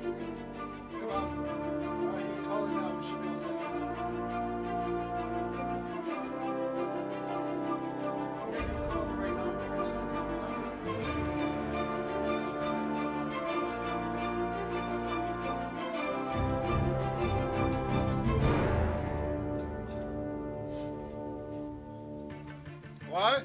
Come on. All right, you can call it now. We should be all set. Okay, you can call it right now. What?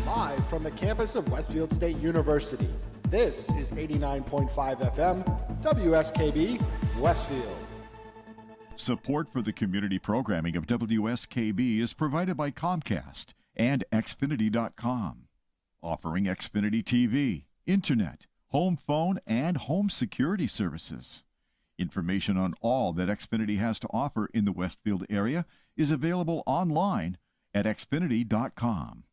Live from the campus of Westfield State University, this is 89.5 FM, WSKB, Westfield. Support for the community programming of WSKB is provided by Comcast and Xfinity.com, offering Xfinity TV, Internet, home phone, and home security services. Information on all that Xfinity has to offer in the Westfield area is available online at Xfinity.com.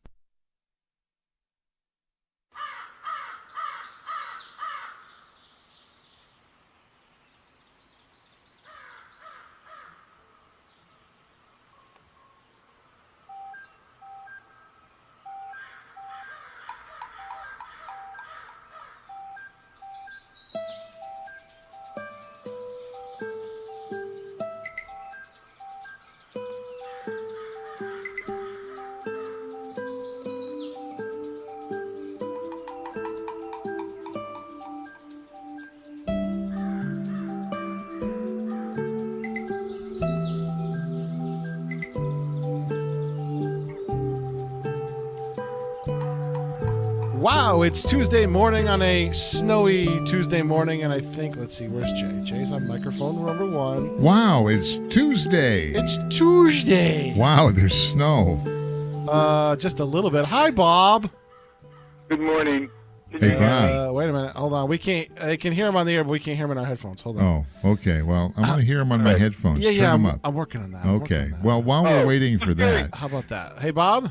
Wow, it's Tuesday morning on a snowy Tuesday morning, and I think, let's see, where's Jay? Jay's on microphone number one. Wow, it's Tuesday. It's Tuesday. Wow, there's snow. Just a little bit. Hi, Bob. Good morning. Hey, Bob. Wait a minute. Hold on. We can't. I can hear him on the air, but we can't hear him in our headphones. Hold on. Oh, okay. Well, I want to hear them on my headphones. Yeah, Turn them I'm, up. I'm working on that. Okay. Well, while we're waiting for that. How about that? Hey, Bob.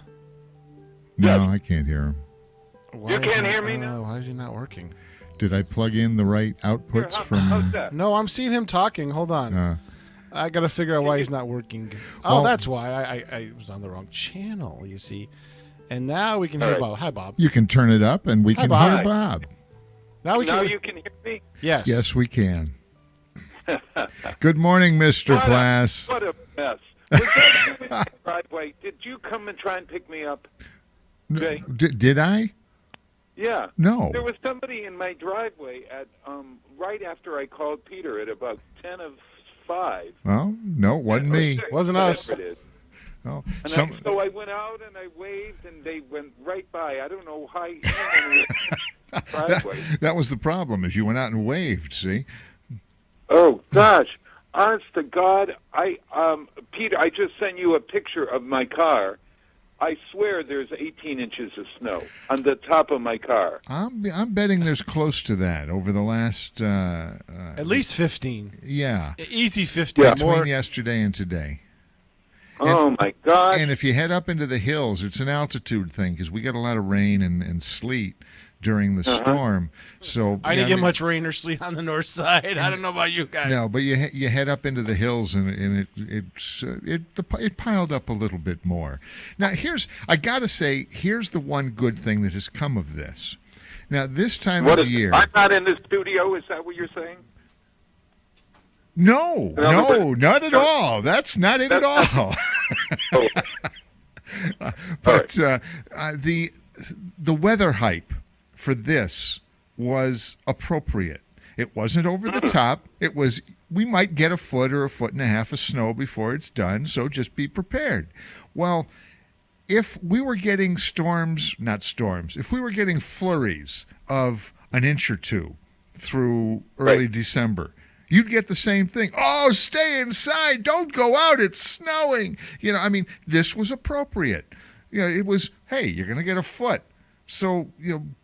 No, I can't hear him. Why You can't is hear me now? Why is he not working? Did I plug in the right outputs How's from... that? No, I'm seeing him talking. Hold on. I got to figure out why he's not working. Oh, Well- that's why. I was on the wrong channel, you see. And now we can hear Bob. Hi, Bob. You can turn it up, and we Hi, can Bob. hear Bob. Now we Now can. you can hear me? Yes. Yes, we can. Good morning, Mr. What a- Glass. What a mess. Was that you in the driveway? Did you come and try and pick me up? Jay? Did I? Yeah. No. There was somebody in my driveway at right after I called Peter at about 10 of 5. Well, no, it wasn't me. Wasn't us. Whatever it is. Oh, And some, so I went out and I waved, and they went right by. I don't know how. Driveway. that was the problem, is you went out and waved, see? Oh gosh! Honest to God, Peter, I just sent you a picture of my car. I swear, there's 18 inches of snow on the top of my car. I'm betting there's close to that over the last... At least 15. Yeah. Easy 15. Yeah. Between More. yesterday and today. Oh my gosh! And if you head up into the hills, it's an altitude thing because we got a lot of rain and sleet during the storm. So I didn't get much rain or sleet on the north side. I don't know about you guys. No, but you head up into the hills and it piled up a little bit more. Now I got to say, here's the one good thing that has come of this. Now this time of year, I'm not in the studio. Is that what you're saying? no, not at all. That's not it at all. Oh. But the weather hype for this was appropriate. It wasn't over the top. It was, we might get a foot or a foot and a half of snow before it's done, so just be prepared. Well, if we were getting if we were getting flurries of an inch or two through early December, you'd get the same thing. Oh, stay inside. Don't go out. It's snowing. This was appropriate. It was, hey, you're going to get a foot. So,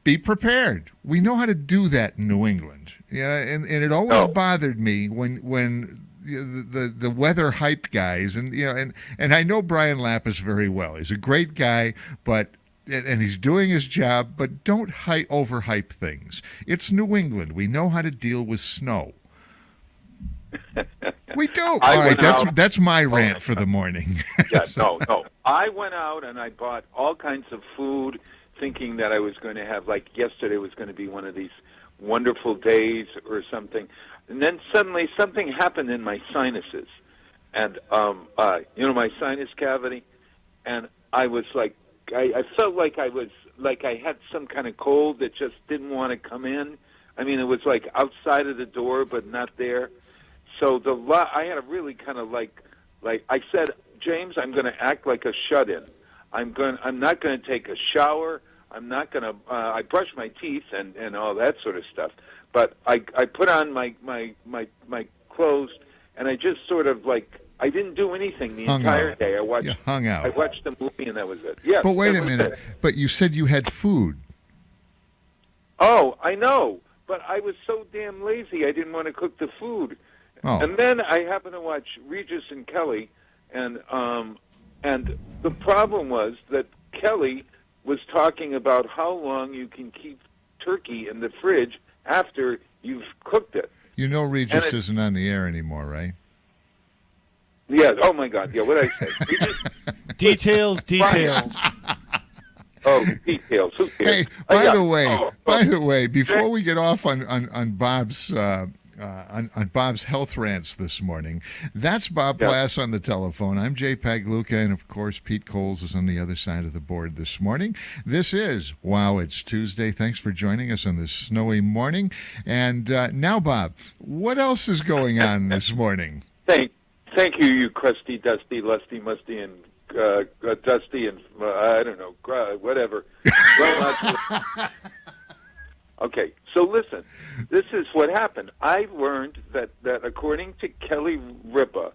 be prepared. We know how to do that in New England. Yeah, and it always bothered me when the weather hype guys, and I know Brian Lapis very well. He's a great guy, and he's doing his job, but don't overhype things. It's New England. We know how to deal with snow. We do. All right, that's my rant for the morning. No. I went out and I bought all kinds of food, thinking that I was going to have, like yesterday was going to be one of these wonderful days or something. And then suddenly something happened in my sinuses. And, my sinus cavity. And I was like, I felt like I had some kind of cold that just didn't want to come in. It was like outside of the door, but not there. So I had a really kind of like I said, James, I'm going to act like a shut-in. I'm not going to take a shower. I'm not going to. I brush my teeth and all that sort of stuff. But I put on my clothes and I just sort of I didn't do anything the entire day. You hung out. I watched the movie and that was it. Yeah. But wait a minute. But you said you had food. Oh, I know. But I was so damn lazy. I didn't want to cook the food. Oh. And then I happened to watch Regis and Kelly, and the problem was that Kelly was talking about how long you can keep turkey in the fridge after you've cooked it. Regis isn't on the air anymore, right? Yes. Oh my God. Yeah. What did I say? Regis? Details. Oh, details. Who cares? Hey, by the way, before we get off on Bob's on Bob's health rants this morning, that's Bob Plass on the telephone. I'm Jay Pagluca, and of course Pete Coles is on the other side of the board this morning. This is It's Tuesday. Thanks for joining us on this snowy morning. And now, Bob, what else is going on this morning? Thank you, you crusty, dusty, lusty, musty, and dusty, and I don't know, whatever. Okay, so listen, this is what happened. I learned that according to Kelly Ripa,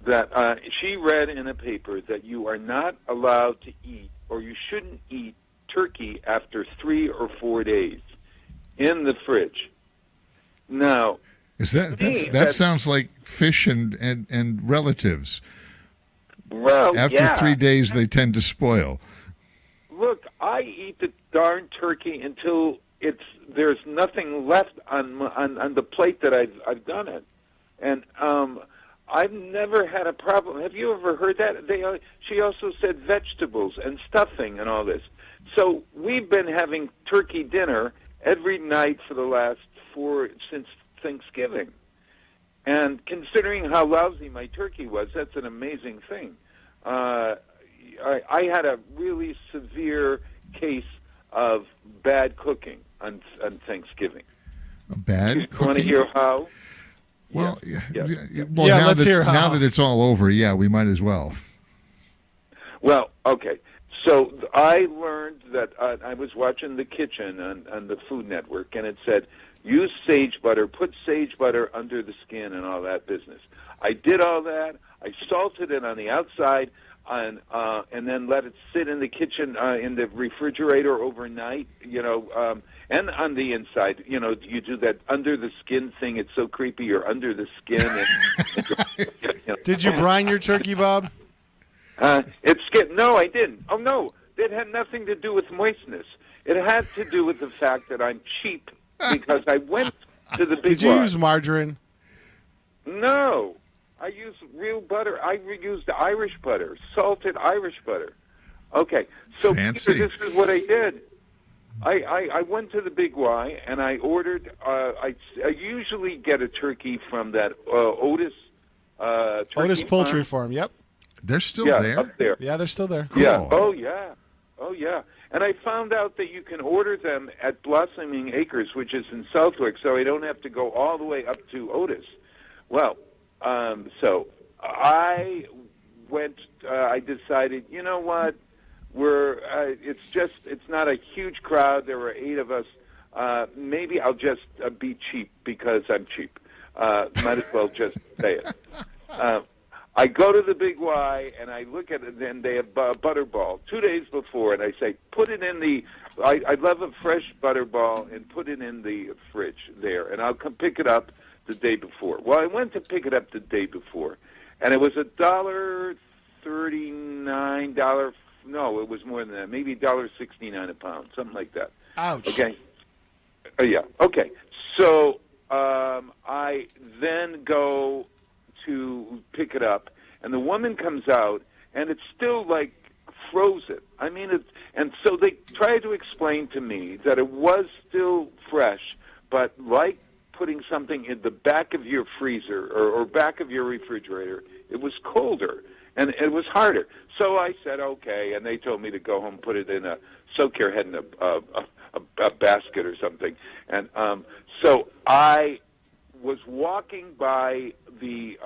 that she read in a paper that you are not allowed to eat, or you shouldn't eat turkey after 3 or 4 days in the fridge. Now, that sounds like fish and relatives. Well, after 3 days, they tend to spoil. Look, I eat the darn turkey until there's nothing left on the plate that I've done it, and I've never had a problem. Have you ever heard that? She also said vegetables and stuffing and all this. So we've been having turkey dinner every night for the last since Thanksgiving. And considering how lousy my turkey was, that's an amazing thing. I had a really severe case of bad cooking on Thanksgiving. Bad You want to cooking? hear how? Well, Yeah. well, Yeah, now let's hear how. now that it's all over, yeah, we might as well. Well, okay. So I learned that I was watching The Kitchen on the Food Network, and it said, use sage butter, put sage butter under the skin and all that business. I did all that. I salted it on the outside and then let it sit in the kitchen, in the refrigerator overnight, and on the inside. You do that under the skin thing. It's so creepy. You're under the skin. And, Did you brine your turkey, Bob? No, I didn't. Oh, no. It had nothing to do with moistness. It had to do with the fact that I'm cheap because I went to the big Did you Y. use margarine? No. I used real butter. I used Irish butter, salted Irish butter. Okay. So, Fancy. Peter, this is what I did. I went to the Big Y, and I ordered, I usually get a turkey from that Otis turkey Otis Poultry farm. Farm. Yep. They're still Yeah, there. up there. Yeah, they're still there. Yeah. Cool. Oh, yeah. And I found out that you can order them at Blossoming Acres, which is in Southwick, so I don't have to go all the way up to Otis. Well, so I went. I decided, you know what? It's not a huge crowd. There were 8 of us. Maybe I'll just be cheap because I'm cheap. Might as well just say it. I go to the Big Y, and I look at it, and they have Butterball 2 days before, and I say, put it in the, I'd love a fresh Butterball, and put it in the fridge there, and I'll come pick it up the day before. Well, I went to pick it up the day before, and it was $1.39, no, it was more than that, maybe $1.69 a pound, something like that. Ouch. Okay? Yeah, okay. So I then go to pick it up, and the woman comes out, and it's still like frozen. I mean, and so they tried to explain to me that it was still fresh, but like putting something in the back of your freezer or back of your refrigerator, it was colder and it was harder. So I said okay, and they told me to go home, put it in soak your head in a basket or something, and so I was walking by the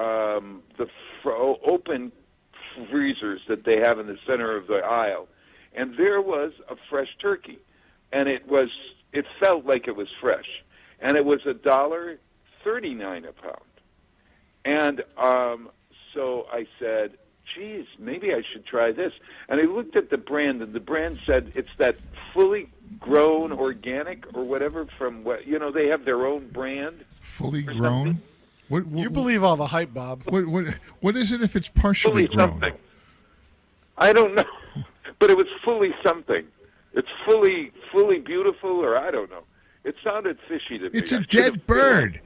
open freezers that they have in the center of the aisle, and there was a fresh turkey, and it felt like it was fresh, and it was $1.39 a pound, and so I said, geez, maybe I should try this. And I looked at the brand, and the brand said it's that fully grown organic or whatever from what, they have their own brand. Fully grown? What, You believe all the hype, Bob. what is it if it's partially Fully grown? something. I don't know, but it was fully something. It's fully beautiful, or I don't know. It sounded fishy to me. It's a dead bird.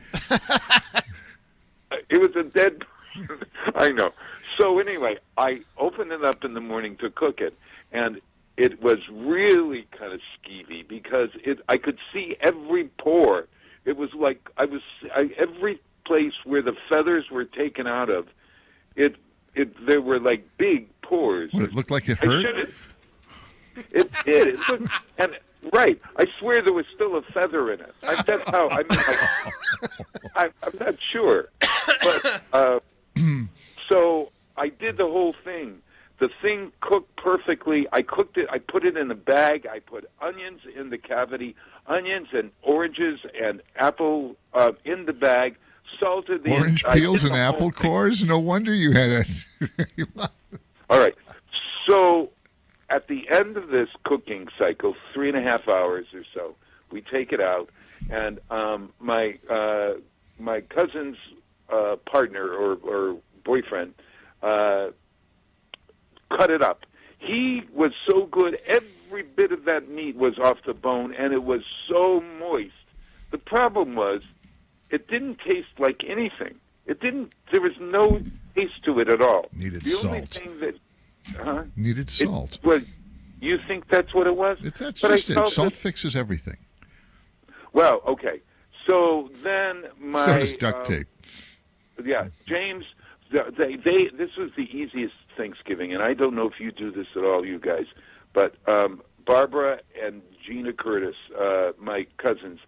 It was a dead bird. I know. So anyway, I opened it up in the morning to cook it, and it was really kind of skeevy because I could see every pore. It was like every place where the feathers were taken out of, there were like big pores. What, it looked like it hurt? It did. It looked, and right, I swear there was still a feather in it. That's how. I mean, I'm not sure, but so I did the whole thing. The thing cooked perfectly. I cooked it. I put it in a bag. I put onions in the cavity, onions and oranges and apple in the bag. Salted the Orange peels and apple cores? No wonder you had a... All right. So at the end of this cooking cycle, 3.5 hours or so, we take it out, and my cousin's partner or boyfriend cut it up. He was so good. Every bit of that meat was off the bone, and it was so moist. The problem was it didn't taste like anything. There was no taste to it at all. Needed the salt. Only thing that, Needed salt. You think that's what it was? That's But just I it. felt Salt that- fixes everything. Well, okay. So then my... So does duct tape. Yeah, James, this was the easiest Thanksgiving, and I don't know if you do this at all, you guys, but Barbara and Gina Curtis, my cousins,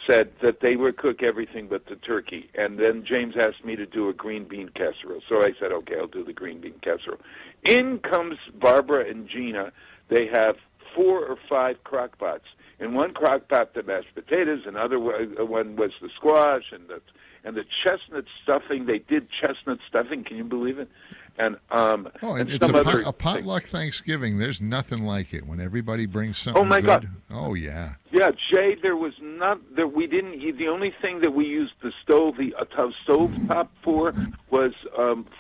said that they would cook everything but the turkey. And then James asked me to do a green bean casserole. So I said, okay, I'll do the green bean casserole. In comes Barbara and Gina. They have 4 or 5 crock pots. In one crock pot, the mashed potatoes, another one was the squash, and the chestnut stuffing. They did chestnut stuffing. Can you believe it? And and it's some other a potluck Thanksgiving. There's nothing like it when everybody brings something. Oh my good. God! Oh yeah. Yeah, Jay. There was not that we didn't eat. The only thing that we used the stove top for was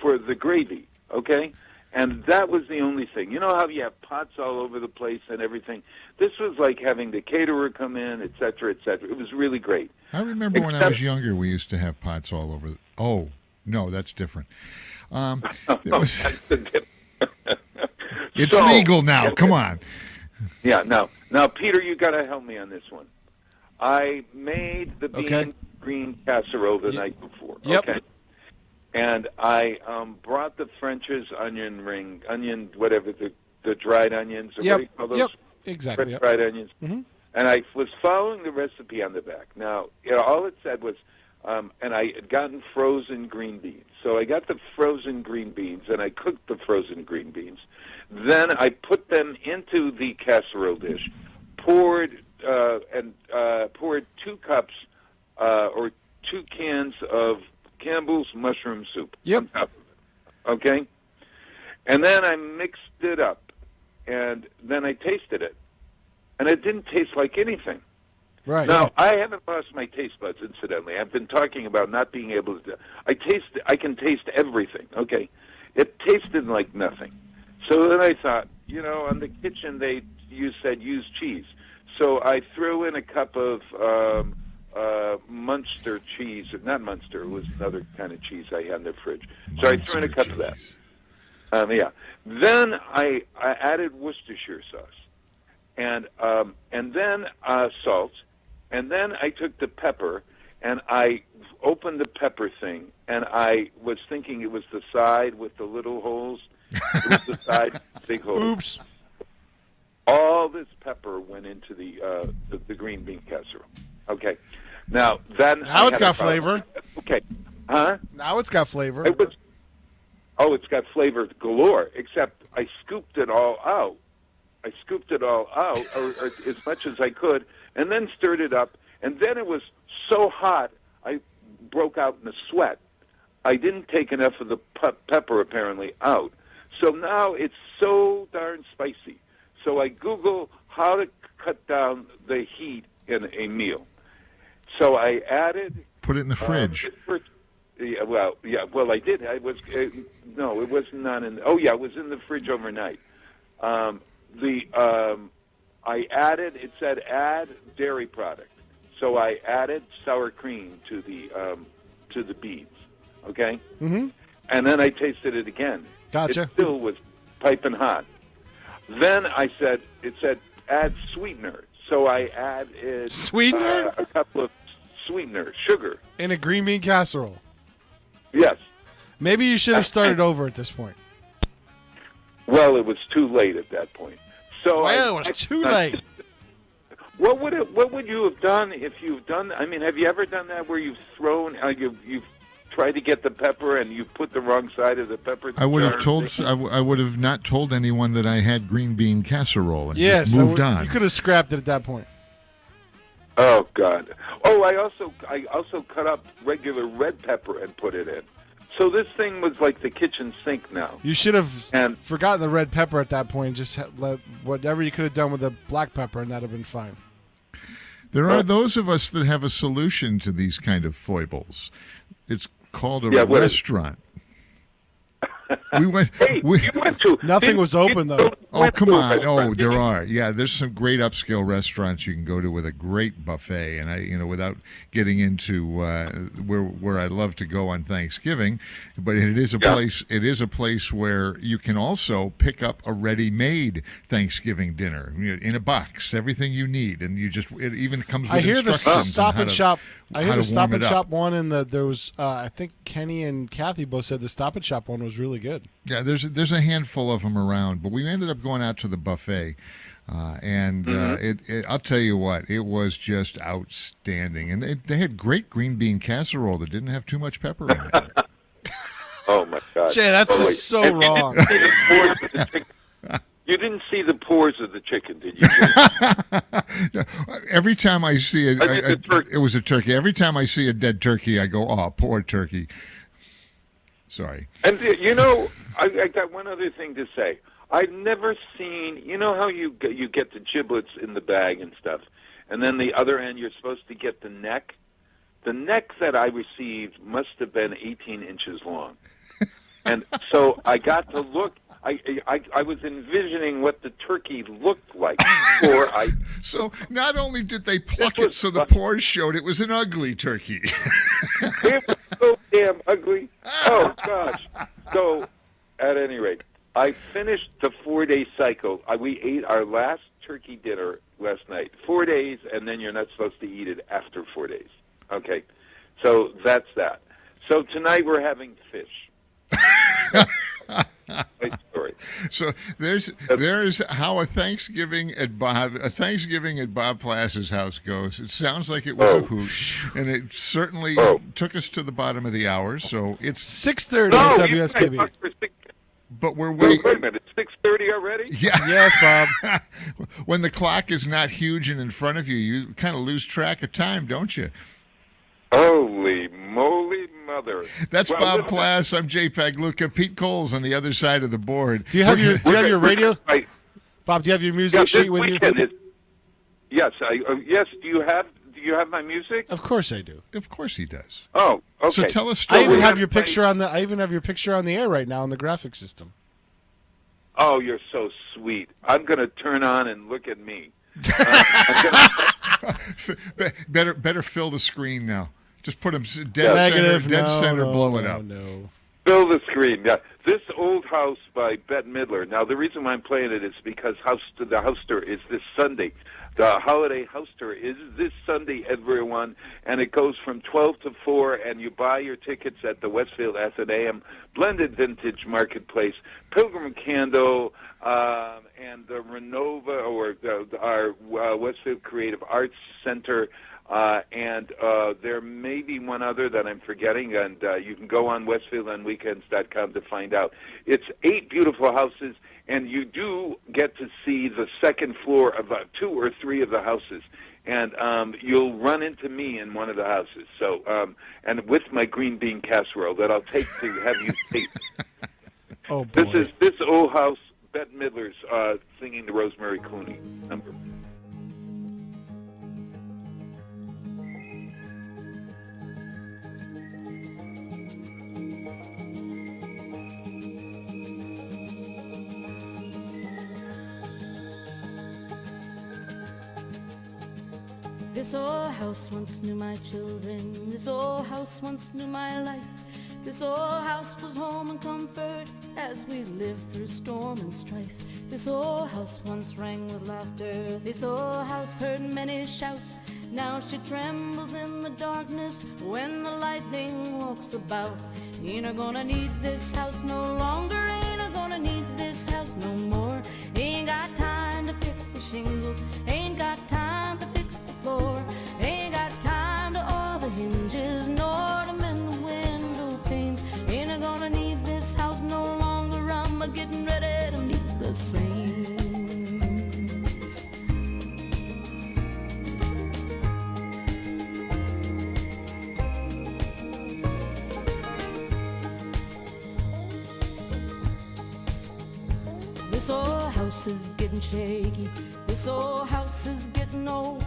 for the gravy. Okay. And that was the only thing. You know how you have pots all over the place and everything? This was like having the caterer come in, et cetera, et cetera. It was really great. I remember when I was younger, we used to have pots all over. Oh, no, that's different. It's legal now. Come on. Yeah, now, Peter, you got to help me on this one. I made the green casserole the night before. Yep. Okay. And I brought the French's onion, whatever, the dried onions. Or what do you call those? Yep, exactly. Yep. Dried onions. Mm-hmm. And I was following the recipe on the back. Now, all it said was, and I had gotten frozen green beans. So I got the frozen green beans, and I cooked the frozen green beans. Then I put them into the casserole dish, poured 2 cups or 2 cans of Campbell's mushroom soup. Yep. On top of it. Okay? And then I mixed it up, and then I tasted it. And it didn't taste like anything. Right. Now, I haven't lost my taste buds, incidentally. I've been talking about not being able to... I can taste everything, okay? It tasted like nothing. So then I thought, on the kitchen you said use cheese. So I threw in a cup of... Munster cheese, not Munster, it was another kind of cheese I had in the fridge. So I threw in a cup of that. Then I added Worcestershire sauce, and then salt, and then I took the pepper and I opened the pepper thing, and I was thinking it was the side with the little holes. It was the side, big holes. Oops. All this pepper went into the green bean casserole. Okay. Now it's got flavor. Okay. Huh? Now it's got flavor. It's got flavor galore, except I scooped it all out. Or as much as I could, and then stirred it up, and then it was so hot, I broke out in a sweat. I didn't take enough of the pepper, apparently, out. So now it's so darn spicy. So I Google how to cut down the heat in a meal. So I added... Put it in the fridge. Well, I did. It was not in... Oh, yeah, it was in the fridge overnight. I added... It said add dairy product. So I added sour cream to the beans, okay? Mm-hmm. And then I tasted it again. Gotcha. It still was piping hot. Then it said add sweetener. So I added... Sweetener? A couple of sweetener, sugar. In a green bean casserole. Yes. Maybe you should have started over at this point. Well, it was too late at that point. So it was too late. What would you have done if you've done? I mean, have you ever done that where you've thrown you've tried to get the pepper and you put the wrong side of the pepper? I would have told. I would have not told anyone that I had green bean casserole and just moved on. You could have scrapped it at that point. Oh God! Oh, I also cut up regular red pepper and put it in. So this thing was like the kitchen sink now. You should have forgotten the red pepper at that point. Just let whatever you could have done with the black pepper, and that'd have been fine. There are those of us that have a solution to these kind of foibles. It's called a restaurant. We went. You went to nothing was open though. Oh come on! Oh, there are. Yeah, there's some great upscale restaurants you can go to with a great buffet, and without getting into where I love to go on Thanksgiving, but it is a place. It is a place where you can also pick up a ready-made Thanksgiving dinner in a box, everything you need, and it even comes with instructions. I hear the Stop and Shop. I hear the Stop and Shop one, and there was I think Kenny and Kathy both said the Stop and Shop one was really good. Yeah, there's a handful of them around, but we ended up going out to the buffet. I'll tell you what, it was just outstanding. And they had great green bean casserole that didn't have too much pepper in it. Oh my God, Jay, that's Holy. just so And wrong. You didn't see the pores of the chicken, did you? Every time I see turkey. it was a turkey. Every time I see a dead turkey, I go, "Oh, poor turkey." Sorry. And I got one other thing to say. I've never seen. You know how you get the giblets in the bag and stuff, and then the other end you're supposed to get the neck. The neck that I received must have been 18 inches long, and so I got to look. I was envisioning what the turkey looked like before I. So not only did they pluck it so the pores showed, it was an ugly turkey. It was so damn ugly. Oh gosh. So, at any rate, I finished the 4-day cycle. We ate our last turkey dinner last night. 4 days, and then you're not supposed to eat it after 4 days. Okay. So that's that. So tonight we're having fish. Great story. So there's how a Thanksgiving at Bob Plass's house goes. It sounds like it was a hoot, and it certainly took us to the bottom of the hour. So it's 6:30 at WSKB. But we're Wait waiting. a minute, it's 6:30 already? Yeah. Yes, Bob. When the clock is not huge and in front of you, you kind of lose track of time, don't you? Holy moly mother. That's Well, Bob listen, Plass. I'm JPEG Luca. Pete Cole's on the other side of the board. Do you have your radio? Right. Bob, do you have your Yeah, music this sheet with you? weekend yes, yes. Do you have my music? Of course I do. Of course he does. Oh, okay. So tell us. I even we have have your played- picture on the. I even have your picture on the air right now in the graphic system. Oh, you're so sweet. I'm going to turn on and look at me. Better fill the screen now. Just put him dead Negative. center, No, blow it no, up. No. Fill the screen. Yeah, this old house by Bette Midler. Now, the reason why I'm playing it is because the house tour is this Sunday. The holiday house tour is this Sunday, everyone, and it goes from 12 to 4, and you buy your tickets at the Westfield Athenaeum, Blended Vintage Marketplace, Pilgrim Candle, and the Renova, or our Westfield Creative Arts Center, and there may be one other that I'm forgetting, and you can go on westfieldonweekends.com to find out. It's 8 beautiful houses, and you do get to see the second floor of 2 or 3 of the houses. And you'll run into me in one of the houses. So, and with my green bean casserole that I'll take to have you taste. Oh boy. This old house, Bette Midler's singing the Rosemary Clooney number. This old house once knew my children. This old house once knew my life. This old house was home and comfort as we lived through storm and strife. This old house once rang with laughter. This old house heard many shouts. Now she trembles in the darkness when the lightning walks about. Ain't I gonna need this house no longer? Ain't I gonna need this house no more? Ain't got time to fix the shingles. Ain't got time to fix the floor. Ain't got time to oil the hinges nor to mend the window panes. Ain't I gonna need this house no longer? I'm getting ready to meet the saints. This old house is getting shaky. This old house is getting old.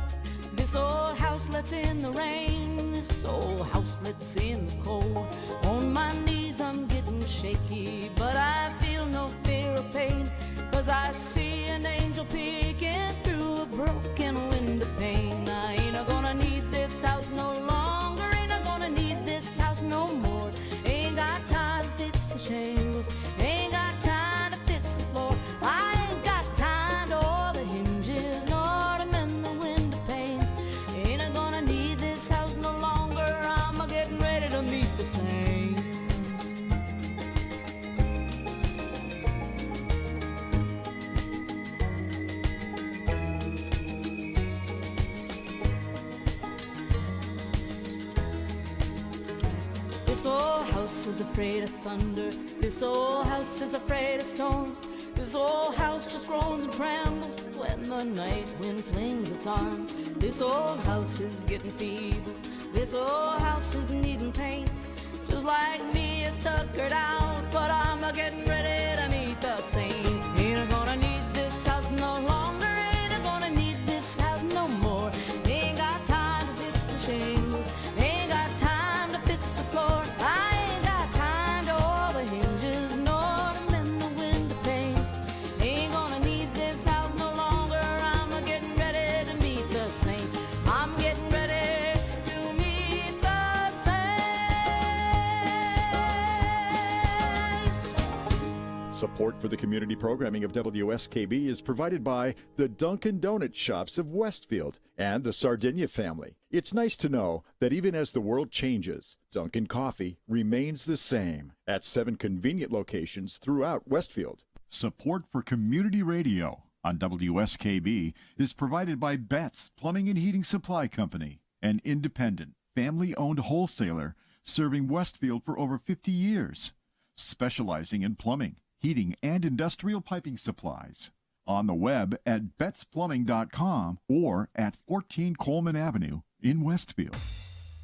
This old house lets in the rain. This old house lets in the cold. On my knees I'm getting shaky, but I feel no fear of pain, 'cause I see an angel peeking through a broken window pane. I ain't gonna need this house no longer. Ain't gonna need this house no more. Ain't got time to fix the shingles. Ain't got time to fix the floor. I ain't got time to oil the hinges nor to mend the window panes. Ain't I gonna need this house no longer? I'm getting ready to meet the saints. old house is afraid of thunder. This old house is afraid of storms. This old house just groans and trembles when the night wind flings its arms. This old house is getting feeble. This old house is needing paint. Just like me, it's tuckered out, but I'm getting ready to meet the saints. Ain't I gonna need this house no longer? Ain't I gonna need this house no more? Ain't got time to fix the shingles. Ain't got time to fix the floor. I ain't got time to oil the hinges nor to mend the window panes. Ain't gonna need this house no longer. I'm getting ready to meet the saints. I'm getting ready to meet the saints. Support for the community programming of WSKB is provided by the Dunkin' Donut Shops of Westfield and the Sardinia family. It's nice to know that even as the world changes, Dunkin' Coffee remains the same at 7 convenient locations throughout Westfield. Support for community radio on WSKB is provided by Betts Plumbing and Heating Supply Company, an independent, family-owned wholesaler serving Westfield for over 50 years, specializing in plumbing, heating, and industrial piping supplies. On the web at bettsplumbing.com or at 14 Coleman Avenue in Westfield.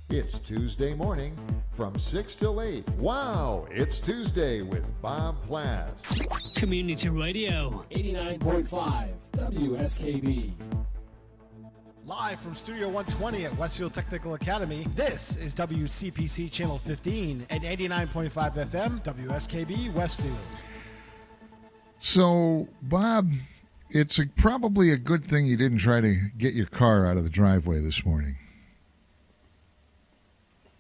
It's Tuesday morning from 6 till 8. Wow, it's Tuesday with Bob Plass. Community Radio. 89.5 WSKB. Live from Studio 120 at Westfield Technical Academy, this is WCPC Channel 15 and 89.5 FM WSKB Westfield. So, Bob, it's probably a good thing you didn't try to get your car out of the driveway this morning.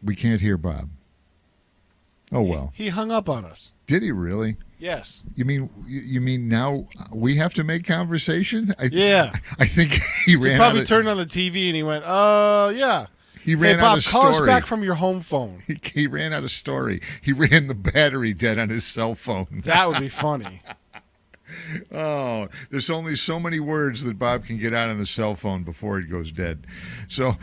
We can't hear Bob. Oh, well. He hung up on us. Did he really? Yes. You mean now we have to make conversation? Yeah. I think he ran probably out of, turned on the TV and he went, yeah. He ran hey, Bob, out of call story. us back from your home phone. He ran out of story. He ran the battery dead on his cell phone. That would be funny. Oh, there's only so many words that Bob can get out on the cell phone before it goes dead. So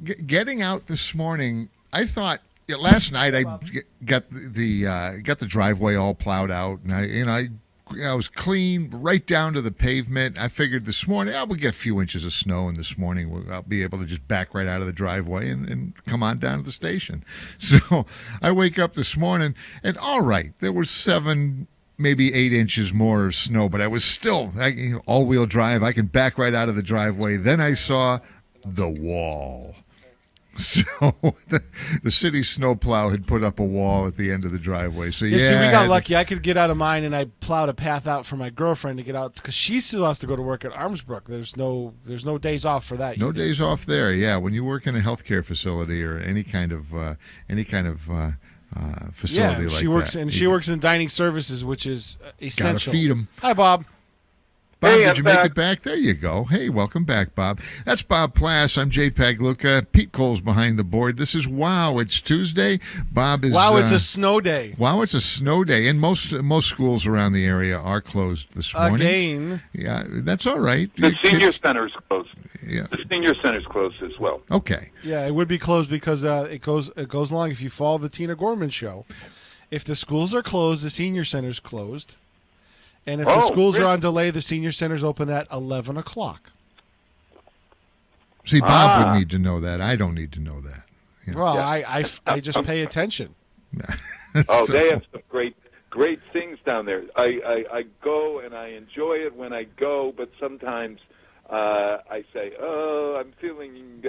getting out this morning, I thought last night I got the driveway all plowed out, and I was clean right down to the pavement. I figured this morning we'll get a few inches of snow, and this morning I'll be able to just back right out of the driveway and come on down to the station. So I wake up this morning, and all right, there was 7, maybe 8 inches more of snow, but I was still all-wheel drive. I can back right out of the driveway. Then I saw the wall. So the city snowplow had put up a wall at the end of the driveway. So See, we got lucky. I could get out of mine, and I plowed a path out for my girlfriend to get out because she still has to go to work at Armsbrook. There's no days off for that. No days off there. Yeah, when you work in a healthcare facility or any kind of facility like she works that. she works in dining services, which is essential. Gotta feed them. Hi, Bob. Bob, Hey, did I'm you back. make it back? There you go. Hey, welcome back, Bob. That's Bob Plass. I'm Jay Pagluca. Pete Cole's behind the board. This is Wow, it's Tuesday. Bob is Wow, it's a snow day. Wow, it's a snow day, and most schools around the area are closed this morning. Again. Yeah, that's all right. The Your senior kids- center's closed. Yeah. The senior center's closed as well. Okay. Yeah, it would be closed because it goes along. If you follow the Tina Gorman show, if the schools are closed, the senior center's closed. And if the schools are really? on delay, the senior center's open at 11 o'clock. See, Bob would need to know that. I don't need to know that. Yeah. Well, I just pay attention. Oh, they have some great things down there. I go and I enjoy it when I go, but sometimes I say, I'm feeling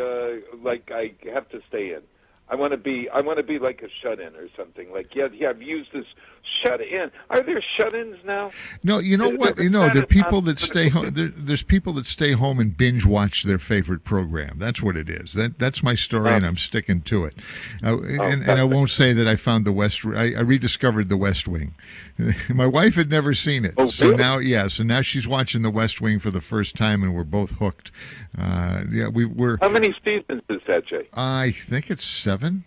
like I have to stay in. I want to be like a shut-in or something. Like, I've used this shut-in. Are there shut-ins now? No, you know what? There are people that stay home. There's people that stay home and binge watch their favorite program. That's what it is. That's my story, and I'm sticking to it. And I won't say that I found the West. I rediscovered the West Wing. My wife had never seen it, so really? So now she's watching the West Wing for the first time, and we're both hooked. We're. How many seasons is that, Jay? I think it's 7.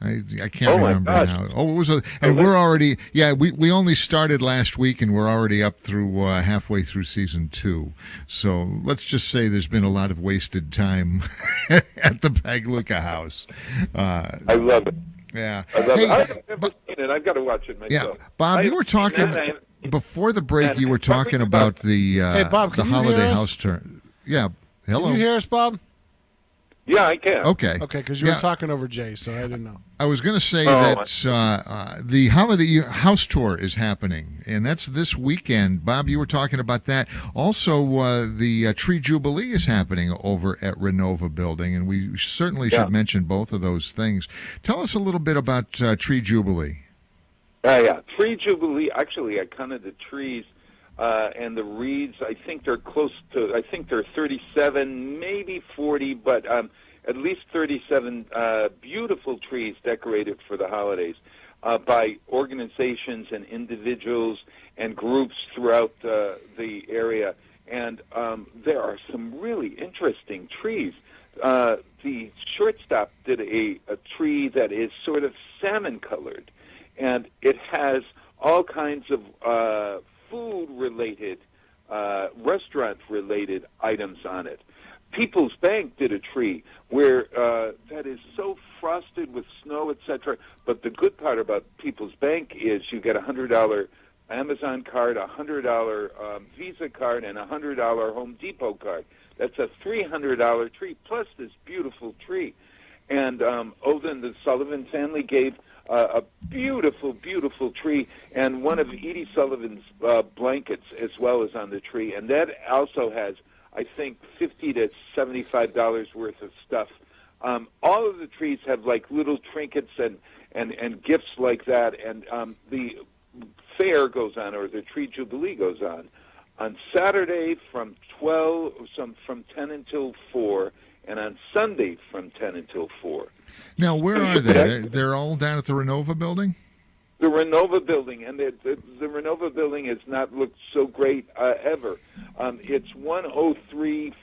I can't my remember gosh. now. Oh, it was and we're already we only started last week and we're already up through halfway through season 2. So let's just say there's been a lot of wasted time at the Pagluca house. I love it. Yeah. I love Hey, it. I've never seen it. I've got to watch it yeah, myself. Bob, you were talking before the break. You were talking about the Hey, Bob, the can you hear holiday us? house turn. Yeah. Hello. Can you hear us, Bob? Yeah, I can. Okay. Okay, because you were talking over Jay, so I didn't know. I was going to say that the holiday house tour is happening, and that's this weekend. Bob, you were talking about that. Also, the Tree Jubilee is happening over at Renova Building, and we certainly should mention both of those things. Tell us a little bit about Tree Jubilee. Yeah. Tree Jubilee, actually, I counted the trees and the reeds. I think they're close to, I think they're 37, maybe 40, but at least 37 beautiful trees decorated for the holidays by organizations and individuals and groups throughout the area. And there are some really interesting trees. The shortstop did a tree that is sort of salmon-colored, and it has all kinds of food-related, restaurant-related items on it. People's Bank did a tree where that is so frosted with snow, etc. But the good part about People's Bank is you get a $100 Amazon card, a $100 Visa card, and a $100 Home Depot card. That's a $300 tree plus this beautiful tree. And Odin, the Sullivan family, gave a beautiful, beautiful tree, and one of Edie Sullivan's blankets as well as on the tree. And that also has, I think, $50 to $75 worth of stuff. All of the trees have like little trinkets and gifts like that. And the fair goes on, or the Tree Jubilee goes on Saturday from 10 until 4, and on Sunday from 10 until 4. Now, where are they? They're all down at the Renova Building? The Renova Building, and the Renova Building has not looked so great ever. It's 103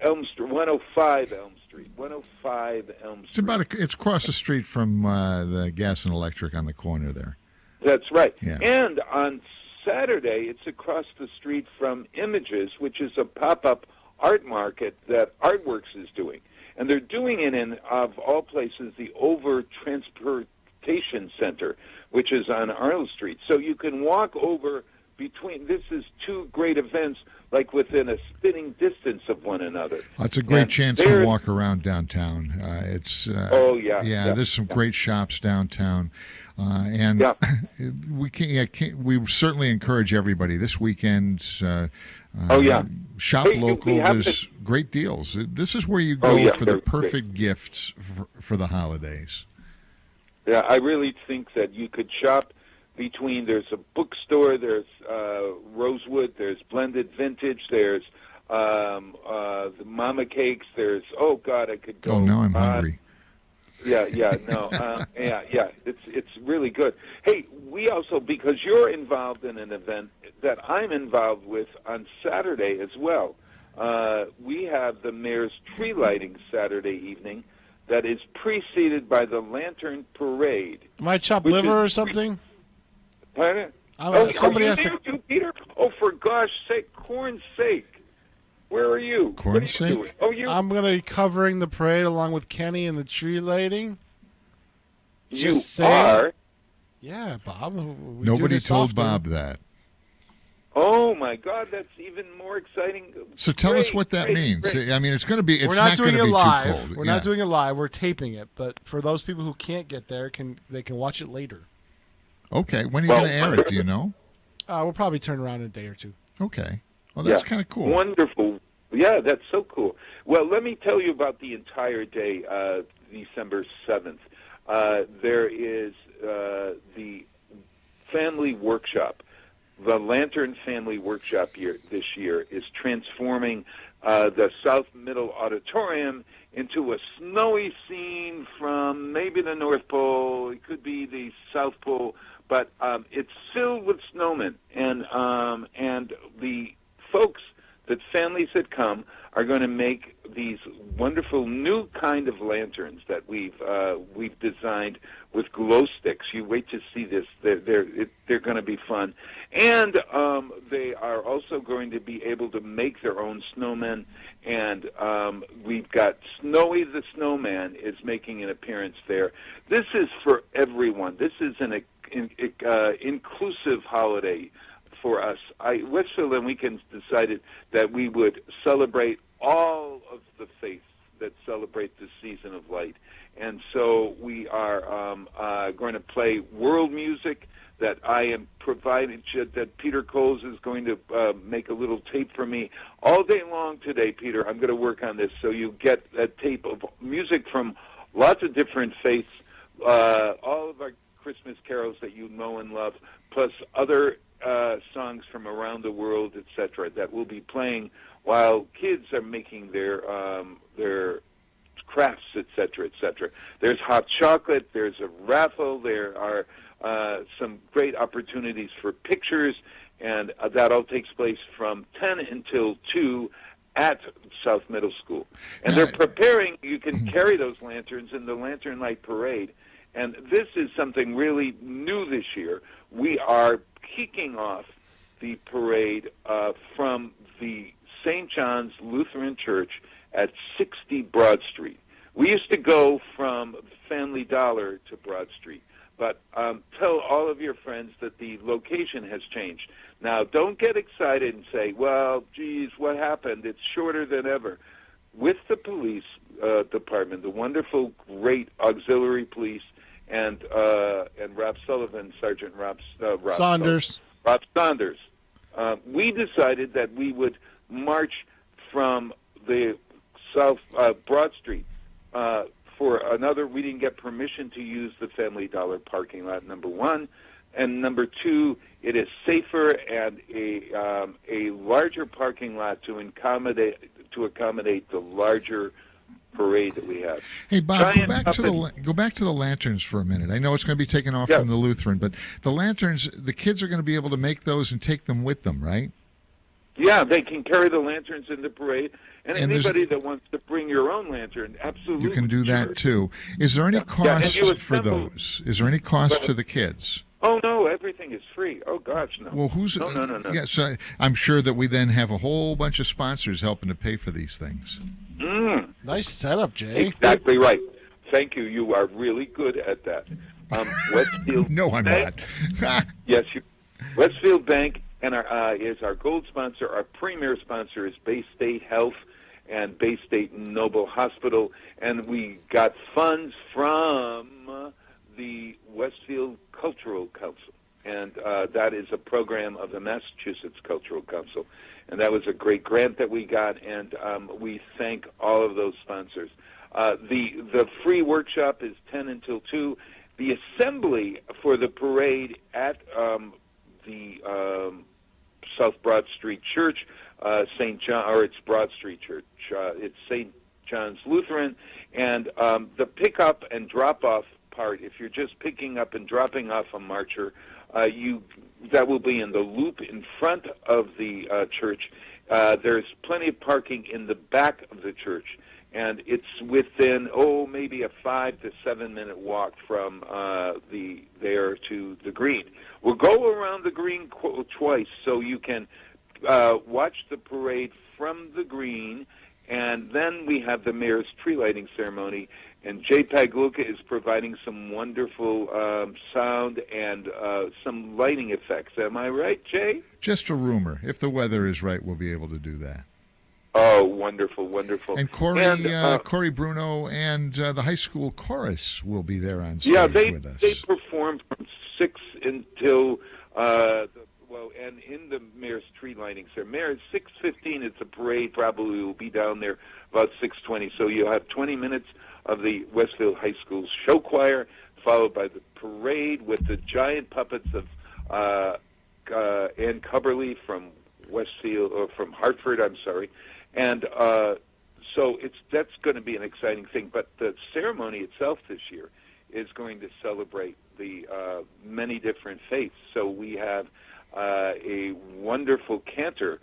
Elm Street, 105 Elm Street, 105 Elm Street. It's across the street from the Gas and Electric on the corner there. That's right. Yeah. And on Saturday, it's across the street from Images, which is a pop-up art market that Artworks is doing. And they're doing it in, of all places, the Over Transportation Center, which is on Arnold Street. So you can walk over between. This is two great events, like within a spitting distance of one another. It's a great chance to walk around downtown. There's some great shops downtown, and we certainly encourage everybody this weekend. Shop local. There's great deals. This is where you go for the perfect gifts for the holidays. Yeah, I really think that you could shop between. There's a bookstore. There's Rosewood. There's Blended Vintage. There's the Mama Cakes. There's I could go. Oh, now I'm hungry. It's really good. Hey, we also, because you're involved in an event that I'm involved with on Saturday as well. We have the mayor's tree lighting Saturday evening that is preceded by the Lantern Parade. Am I chopped liver or something? Pardon? Somebody has to. Too, Peter? Oh, for gosh sake, corn's sake. Where are you? Corn's sake? I'm going to be covering the parade along with Kenny and the tree lighting. You are? Yeah, Bob. Nobody told Bob that. Oh my God, that's even more exciting. So tell us what that means. I mean, it's going to be. It's We're not doing it live. Too cold. We're not doing it live. We're taping it. But for those people who can't get there, they can watch it later. Okay. When are you going to air it? Do you know? We'll probably turn around in a day or two. Okay. Well, that's kind of cool. Wonderful. Yeah, that's so cool. Well, let me tell you about the entire day, December 7th. There is the family workshop. The Lantern Family Workshop this year is transforming the South Middle Auditorium into a snowy scene from maybe the North Pole. It could be the South Pole, but it's filled with snowmen, and the folks that families that come are going to make these wonderful new kind of lanterns that we've designed with glow sticks. You wait to see this; they're going to be fun, and they are also going to be able to make their own snowmen. And we've got Snowy the Snowman is making an appearance there. This is for everyone. This is an inclusive holiday for us. Westfield and Weekends decided that we would celebrate all of the faiths that celebrate the season of light. And so we are going to play world music that I am provided, that Peter Coles is going to make a little tape for me all day long today, Peter. I'm going to work on this so you get a tape of music from lots of different faiths, all of our Christmas carols that you know and love, plus other songs from around the world, etc., that will be playing while kids are making their crafts, etc., etc. There's hot chocolate. There's a raffle. There are some great opportunities for pictures, and that all takes place from 10 until 2 at South Middle School. And they're preparing. You can carry those lanterns in the Lantern Light Parade. And this is something really new this year. We are kicking off the parade from the St. John's Lutheran Church at 60 Broad Street. We used to go from Family Dollar to Broad Street, but tell all of your friends that the location has changed. Now, don't get excited and say, well, geez, what happened? It's shorter than ever. With the police department, the wonderful, great auxiliary police, and Rob Sullivan, Sergeant Rob Saunders, we decided that we would march from the South Broad Street for another. We didn't get permission to use the Family Dollar parking lot, number one, and number two, it is safer and a larger parking lot to accommodate the larger parade that we have. Hey, Bob, go back to the lanterns for a minute. I know it's going to be taken off from the Lutheran, but the lanterns, the kids are going to be able to make those and take them with them, right? Yeah, they can carry the lanterns in the parade, and anybody that wants to bring your own lantern, absolutely. You can do that too. Is there any cost for those? Is there any cost to the kids? Oh, no, everything is free. Oh, gosh, no. Well, No. Yes, I'm sure that we then have a whole bunch of sponsors helping to pay for these things. Nice setup, Jay. Exactly right. Thank you. You are really good at that. Westfield No, I'm Bank, not. Yes, Westfield Bank and is our gold sponsor. Our premier sponsor is Bay State Health and Bay State Noble Hospital. And we got funds from the Westfield Cultural Council. And that is a program of the Massachusetts Cultural Council. And that was a great grant that we got, and we thank all of those sponsors. The free workshop is 10 until 2. The assembly for the parade at the South Broad Street Church, St. John, or it's Broad Street Church. It's St. John's Lutheran, and the pickup and drop-off part, if you're just picking up and dropping off a marcher, that will be in the loop in front of the church. There's plenty of parking in the back of the church, and it's within maybe a 5 to 7 minute walk from there to the green. We'll go around the green twice, so you can watch the parade from the green, and then we have the mayor's tree lighting ceremony. And Jay Pagluka is providing some wonderful sound and some lighting effects. Am I right, Jay? Just a rumor. If the weather is right, we'll be able to do that. Oh, wonderful, wonderful. And Corey Bruno and the high school chorus will be there on stage with us. They perform from 6 until, and in the mayor's tree lighting ceremony. Mayor, 6:15, it's a parade. Probably will be down there about 6:20. So you'll have 20 minutes of the Westfield High School show choir, followed by the parade with the giant puppets of Ann Cubberly from Westfield, or from Hartford, I'm sorry. And so that's going to be an exciting thing. But the ceremony itself this year is going to celebrate the many different faiths. So we have a wonderful cantor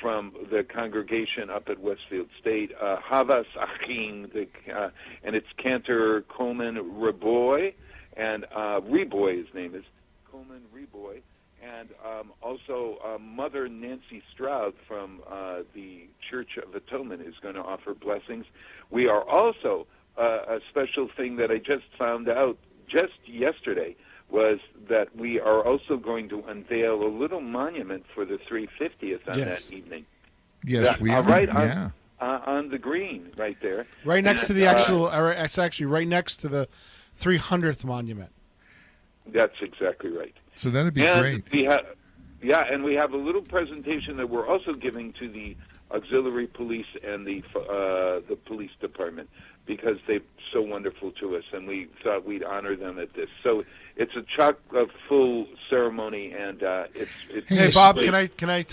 from the congregation up at Westfield State, Havas Achim, and it's Cantor Coleman Reboy, and Reboy, his name is Coleman Reboy, and also Mother Nancy Stroud from the Church of Atonement is going to offer blessings. We are also, a special thing that I just found out just yesterday, was that we are also going to unveil a little monument for the 350th on that evening. Yes, we are. Right on the green, right there. Right next to the actual, it's actually right next to the 300th monument. That's exactly right. So that'd be great. We and we have a little presentation that we're also giving to the auxiliary police and the police department, because they're so wonderful to us, and we thought we'd honor them at this. So it's a chock-full ceremony, and it's. Hey, Bob, can I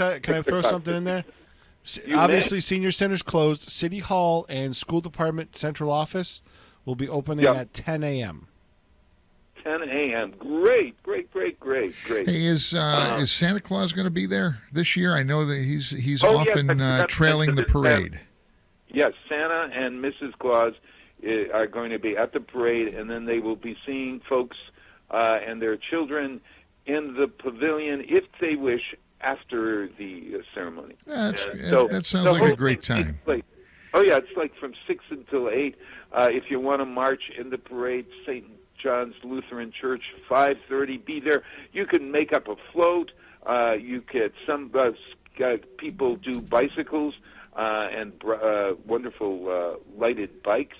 throw something in there? Obviously, Senior Center's closed. City Hall and School Department Central Office will be opening at 10 a.m. 10 a.m. Great. Hey, is Santa Claus going to be there this year? I know that he's often trailing the parade. Yes, Santa and Mrs. Claus are going to be at the parade, and then they will be seeing folks and their children in the pavilion, if they wish, after the ceremony. That sounds like a great time. It's like from 6 until 8. If you want to march in the parade, St. John's Lutheran Church, 5:30, be there. You can make up a float. You could, some people do bicycles and wonderful lighted bikes,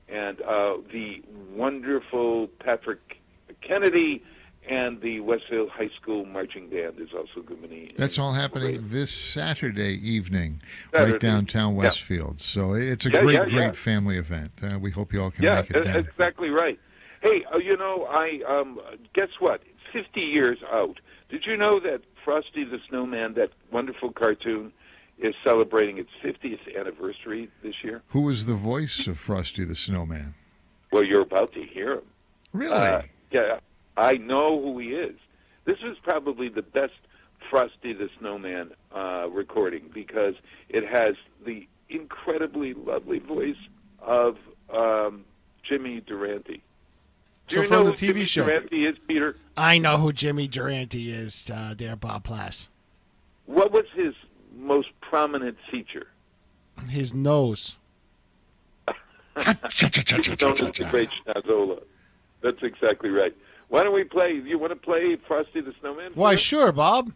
and the wonderful Patrick Kennedy and the Westfield High School Marching Band is also going to be. That's all happening this Saturday evening, right downtown Westfield. So it's a great family event. We hope you all can make it down. Yeah, exactly right. Hey, I guess what? 50 years out. Did you know that Frosty the Snowman, that wonderful cartoon, is celebrating its 50th anniversary this year? Who was the voice of Frosty the Snowman? Well, you're about to hear him. Really? Yeah, I know who he is. This is probably the best Frosty the Snowman recording, because it has the incredibly lovely voice of Jimmy Durante. Do you know who the TV Jimmy show Durante is, Peter? I know who Jimmy Durante is, there, Bob Plass. What was his most prominent feature? His nose. He's known as the great Schnazzola. That's exactly right. Why don't we play? You want to play Frosty the Snowman? Why, sure, Bob.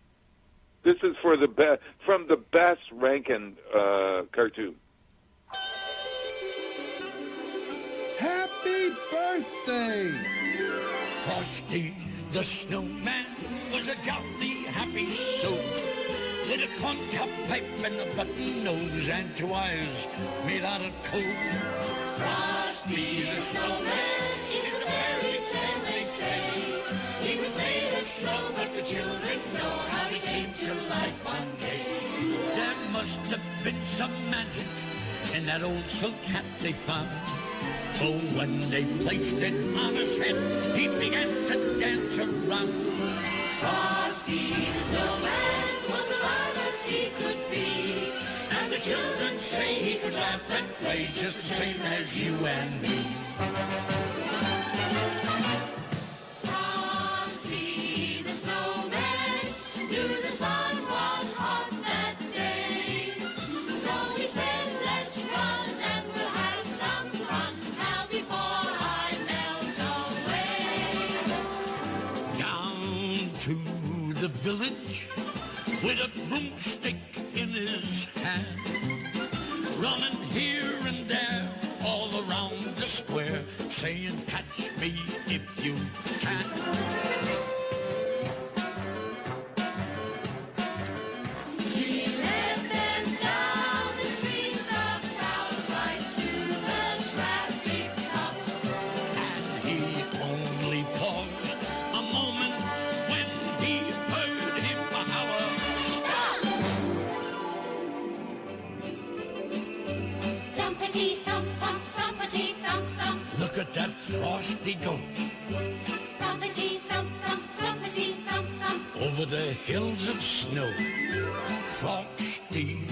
This is for from the Bass Rankin cartoon. Happy birthday! Frosty the Snowman was a jolly happy soul, with a corncob pipe and a button nose and 2 eyes made out of coal. Frosty the Snowman is a fairy tale, they say. He was made of snow, but the children know how he came to life one day. There must have been some magic in that old silk hat they found. Oh, when they placed it on his head, he began to dance around. Frosty the Snowman was alive as he could be, and the children say he could laugh and play just the same as you and me. Frosty the Snowman knew the sun was hot that day, so he said, let's run and we'll have some fun now before I melt away. Down to the village with a broomstick in his hand, running here and there all around the square, saying, catch me if you can. He led them down the streets of town, right to the traffic cop. And he only paused a moment when he heard him holler, Stop! Thumpity thump thump, thumpity thump thump. look at that Frosty go Thumpity thump thump, thumpity thump thump. over the hills of snow. Frosty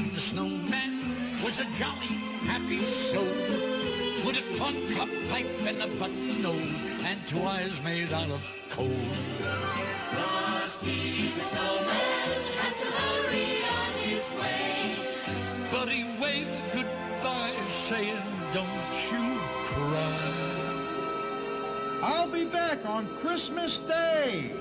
was a jolly, happy soul with a corncob pipe and a button nose and 2 eyes made out of coal. Frosty the snowman had to hurry on his way. But he waved goodbye, saying, "Don't you cry." I'll be back on Christmas Day.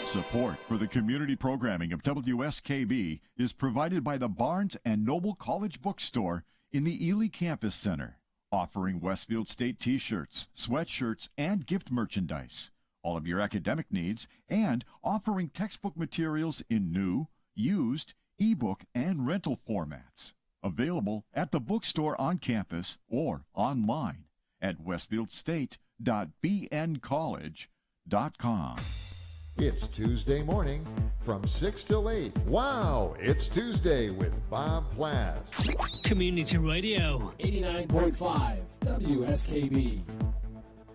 Support for the community programming of WSKB is provided by the Barnes and Noble College Bookstore in the Ely Campus Center, offering Westfield State t-shirts, sweatshirts, and gift merchandise, all of your academic needs, and offering textbook materials in new, used, ebook, and rental formats. Available at the bookstore on campus or online at westfieldstate.bncollege.com. It's Tuesday morning from 6 till 8. Wow, it's Tuesday with Bob Plass. Community Radio. 89.5 WSKB.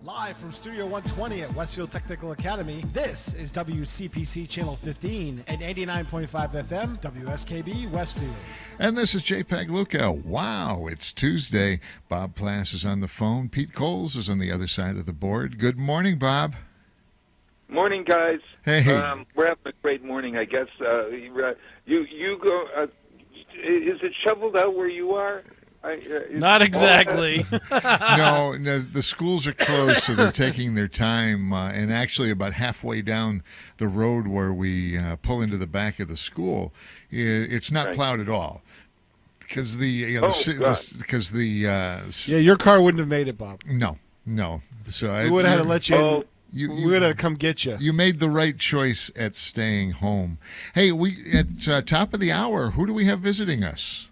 Live from Studio 120 at Westfield Technical Academy, this is WCPC Channel 15 and 89.5 FM WSKB Westfield. And this is JPEG Luca. Wow, it's Tuesday. Bob Plass is on the phone. Pete Coles is on the other side of the board. Good morning, Bob. Morning, guys. Hey. We're having a great morning, I guess. You go. Is it shoveled out where you are? Not exactly. No, the schools are closed, so they're taking their time. And actually, about halfway down the road where we pull into the back of the school, it's not plowed at all. Because your car wouldn't have made it, Bob. No. So we would have had to let you. You, we would have to come get you. You made the right choice at staying home. Hey, we at top of the hour, who do we have visiting us?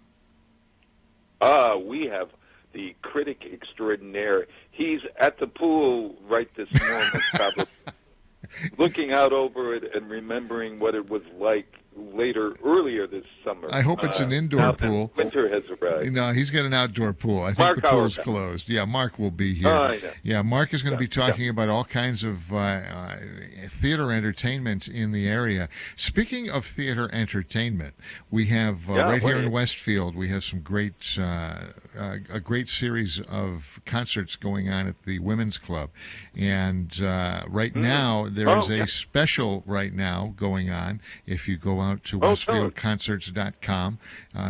We have the critic extraordinaire. He's at the pool right this moment, probably looking out over it and remembering what it was like earlier this summer. I hope it's an indoor pool. Winter has arrived. No, he's got an outdoor pool. I think Mark the pool's closed. Yeah, Mark will be here. Yeah, Mark is going to be talking about all kinds of theater entertainment in the area. Speaking of theater entertainment, we have here in Westfield, we have some great, a great series of concerts going on at the Women's Club. And right now, there is a special right now going on. If you go out to westfieldconcerts.com,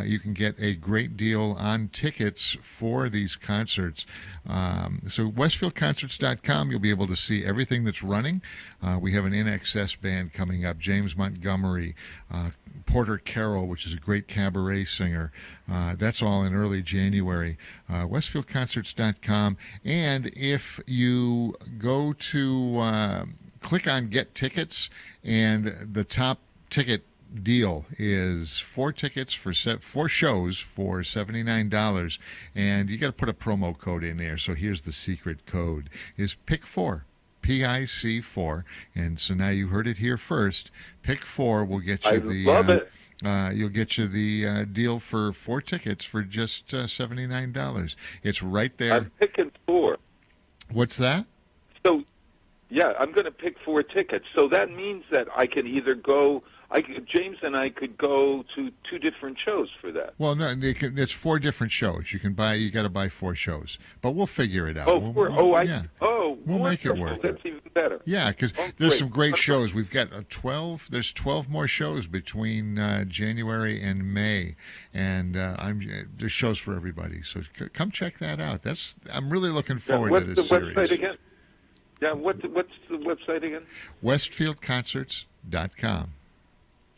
you can get a great deal on tickets for these concerts. So westfieldconcerts.com, you'll be able to see everything that's running. We have an INXS band coming up, James Montgomery, Porter Carroll, which is a great cabaret singer. That's all in early January. Westfieldconcerts.com. And if you go to click on Get Tickets, and the top ticket deal is 4 tickets for 4 shows for $79, and you got to put a promo code in there. So here's the secret code: is PIC4. PIC4, and so now you heard it here first. PIC4 will get you you'll get you the deal for 4 tickets for just $79. It's right there. I'm picking 4. What's that? So, yeah, I'm going to pick 4 tickets. So that means that I can either go. James and I could go to 2 different shows for that. Well, no, it's 4 different shows. You got to buy 4 shows, but we'll figure it out. We'll make it work. That's even better. Yeah, because there's some great shows. We've got 12. There's 12 more shows between January and May, and there's shows for everybody. So come check that out. I'm really looking forward to this series. What's the website again? Yeah, what's the website again? WestfieldConcerts.com.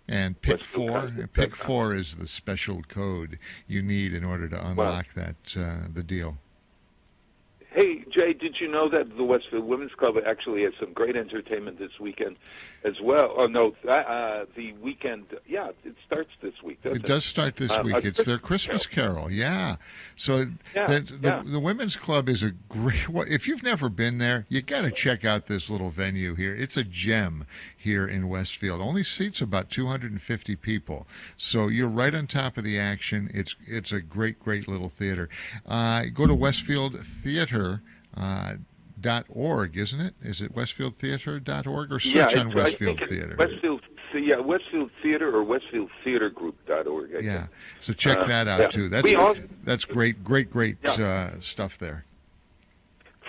And PIC4 is the special code you need in order to unlock the deal. Hey, Jay, did you know that the Westfield Women's Club actually has some great entertainment this weekend as well? Oh, no, the weekend, it starts this week, doesn't it? It does start this week. It's their Christmas Carol, yeah. So the Women's Club is a great, if you've never been there, you got to check out this little venue here. It's a gem here in Westfield. Only seats about 250 people. So you're right on top of the action. It's a great, great little theater. Go to Westfield Theater. westfieldtheater.org, isn't it? Is it westfieldtheater.org or search on Westfield Theater? Westfield Theater or westfieldtheatergroup.org. Yeah, so check that out too. That's great stuff there.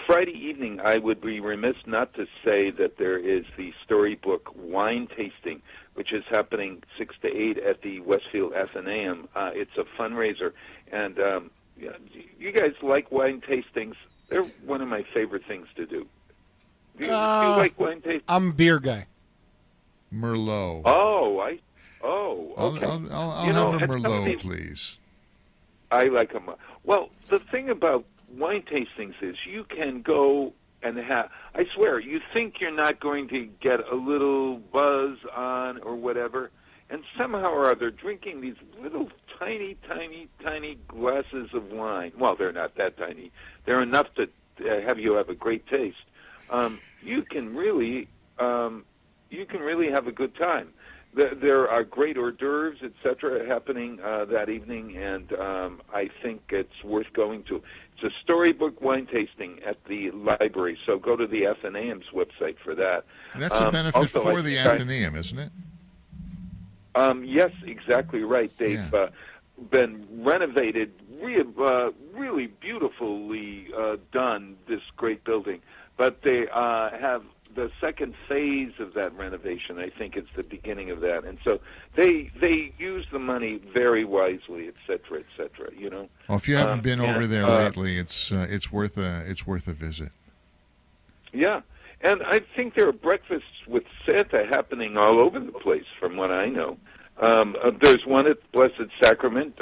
Friday evening, I would be remiss not to say that there is the Storybook Wine Tasting, which is happening 6 to 8 at the Westfield Athenaeum. It's a fundraiser, and you guys like wine tastings? They're one of my favorite things to do. Do you like wine tastings? I'm a beer guy. Merlot. Okay. I'll have a Merlot, please. I like them. Well, the thing about wine tastings is you can go and have, I swear, you think you're not going to get a little buzz on or whatever, and somehow or other drinking these little tiny glasses of wine. Well, they're not that tiny. They're enough to have you have a great taste. You can really have a good time. There are great hors d'oeuvres, etc., happening that evening, and I think it's worth going to. It's a Storybook wine tasting at the library, so go to the Athenaeum's website for that. And that's a benefit for the Athenaeum, isn't it? Yes, exactly right. They've been renovated, really beautifully done, this great building. But they have the second phase of that renovation. I think it's the beginning of that, and so they use the money very wisely, et cetera, you know. Well, if you haven't been over there lately, it's worth a visit. Yeah, and I think there are breakfasts with Santa happening all over the place, from what I know. There's one at Blessed Sacrament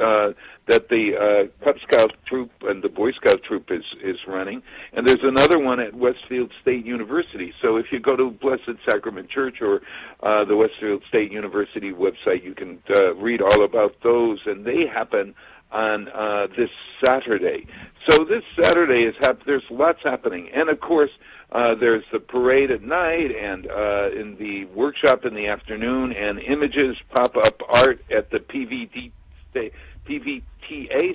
that the Cub Scout troop and the Boy Scout troop is running, and there's another one at Westfield State University. So if you go to Blessed Sacrament Church or the Westfield State University website, you can read all about those, and they happen on this Saturday. So this Saturday there's lots happening, and of course there's the parade at night, and in the workshop in the afternoon, and images, pop-up art at the PVTA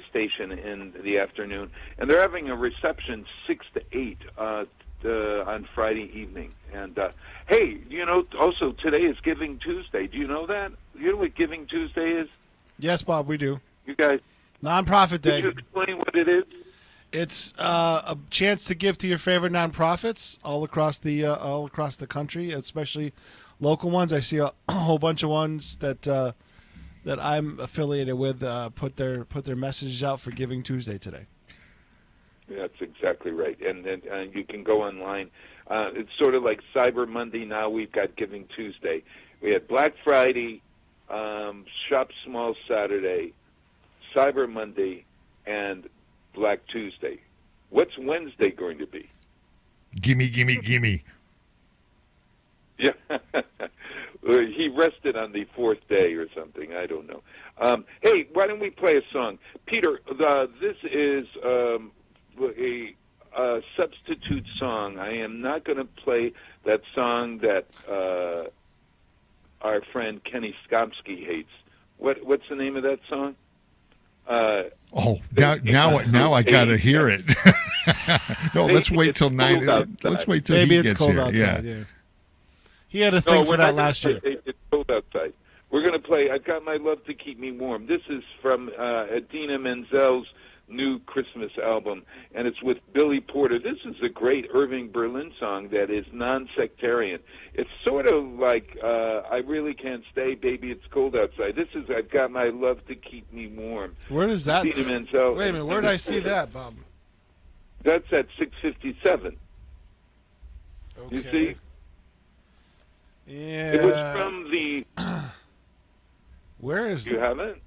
station in the afternoon, and they're having a reception 6 to 8 on Friday evening. And hey, you know, also today is Giving Tuesday. Do you know that? You know what Giving Tuesday is? Yes, Bob, we do. You guys? Nonprofit Day. Can you explain what it is? It's a chance to give to your favorite nonprofits all across the country, especially local ones. I see a whole bunch of ones that I'm affiliated with put their messages out for Giving Tuesday today. That's exactly right, and you can go online. It's sort of like Cyber Monday. Now we've got Giving Tuesday. We had Black Friday, Shop Small Saturday, Cyber Monday, and Black Tuesday. What's Wednesday going to be? Gimme. Yeah. He rested on the fourth day or something. I don't know. Hey, why don't we play a song? Peter, this is a substitute song. I am not going to play that song that our friend Kenny Skomsky hates. What's the name of that song? Now I gotta hear it. No, let's wait till 9. Let's wait till maybe he it's gets cold here. outside. Yeah. He had a thing for that last year. It's cold outside. We're going to play "I've Got My Love to Keep Me Warm." This is from Adina Menzel's new Christmas album, and it's with Billy Porter. This is a great Irving Berlin song that is non-sectarian. It's sort of like I Really Can't Stay, Baby, It's Cold Outside. This is I've Got My Love to Keep Me Warm. Where does that? Adina Menzel. Wait a minute, where did I see that, Bob? That's at 657. Okay. You see? Yeah. It was from the... Where is You haven't?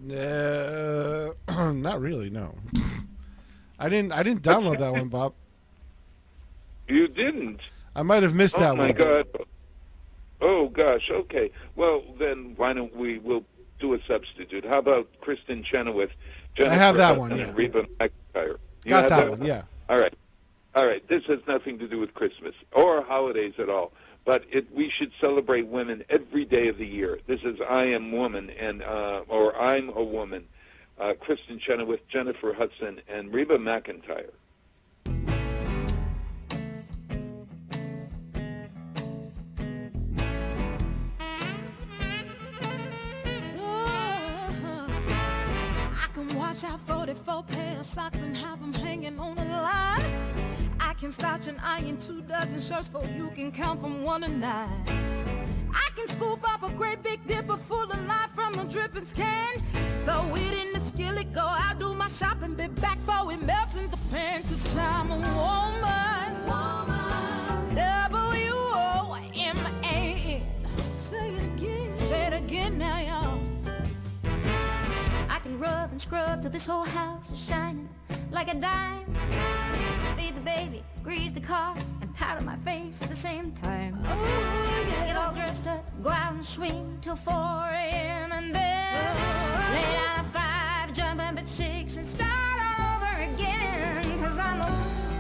Not really, no. I didn't download that one, Bob. You didn't? I might have missed that one. Oh, my God. Oh, gosh. Okay. Well, then why don't we'll do a substitute. How about Kristen Chenoweth? I have that one, and Reba McEntire. You Got have that one, yeah. All right. This has nothing to do with Christmas or holidays at all. But we should celebrate women every day of the year. This is I Am Woman, or I'm a Woman. Kristen Chenoweth, Jennifer Hudson, and Reba McEntire. 44 pair of socks and have them hanging on the line. I can starch and iron 24 shirts for you can count from 1 to 9. I can scoop up a great big dipper full of lye from the dripping can. Throw it in the skillet, go out, do my shopping, be back for it melts in the pan. 'Cause I'm a woman, W-O-M-A-N. Say it again now, y'all. I can rub and scrub till this whole house is shining like a dime. Feed the baby, grease the car, and powder my face at the same time. Oh, yeah. Get all dressed up, go out and swing till 4 a.m. and then lay down at 5, jump up at 6 and start over again. 'Cause I'm a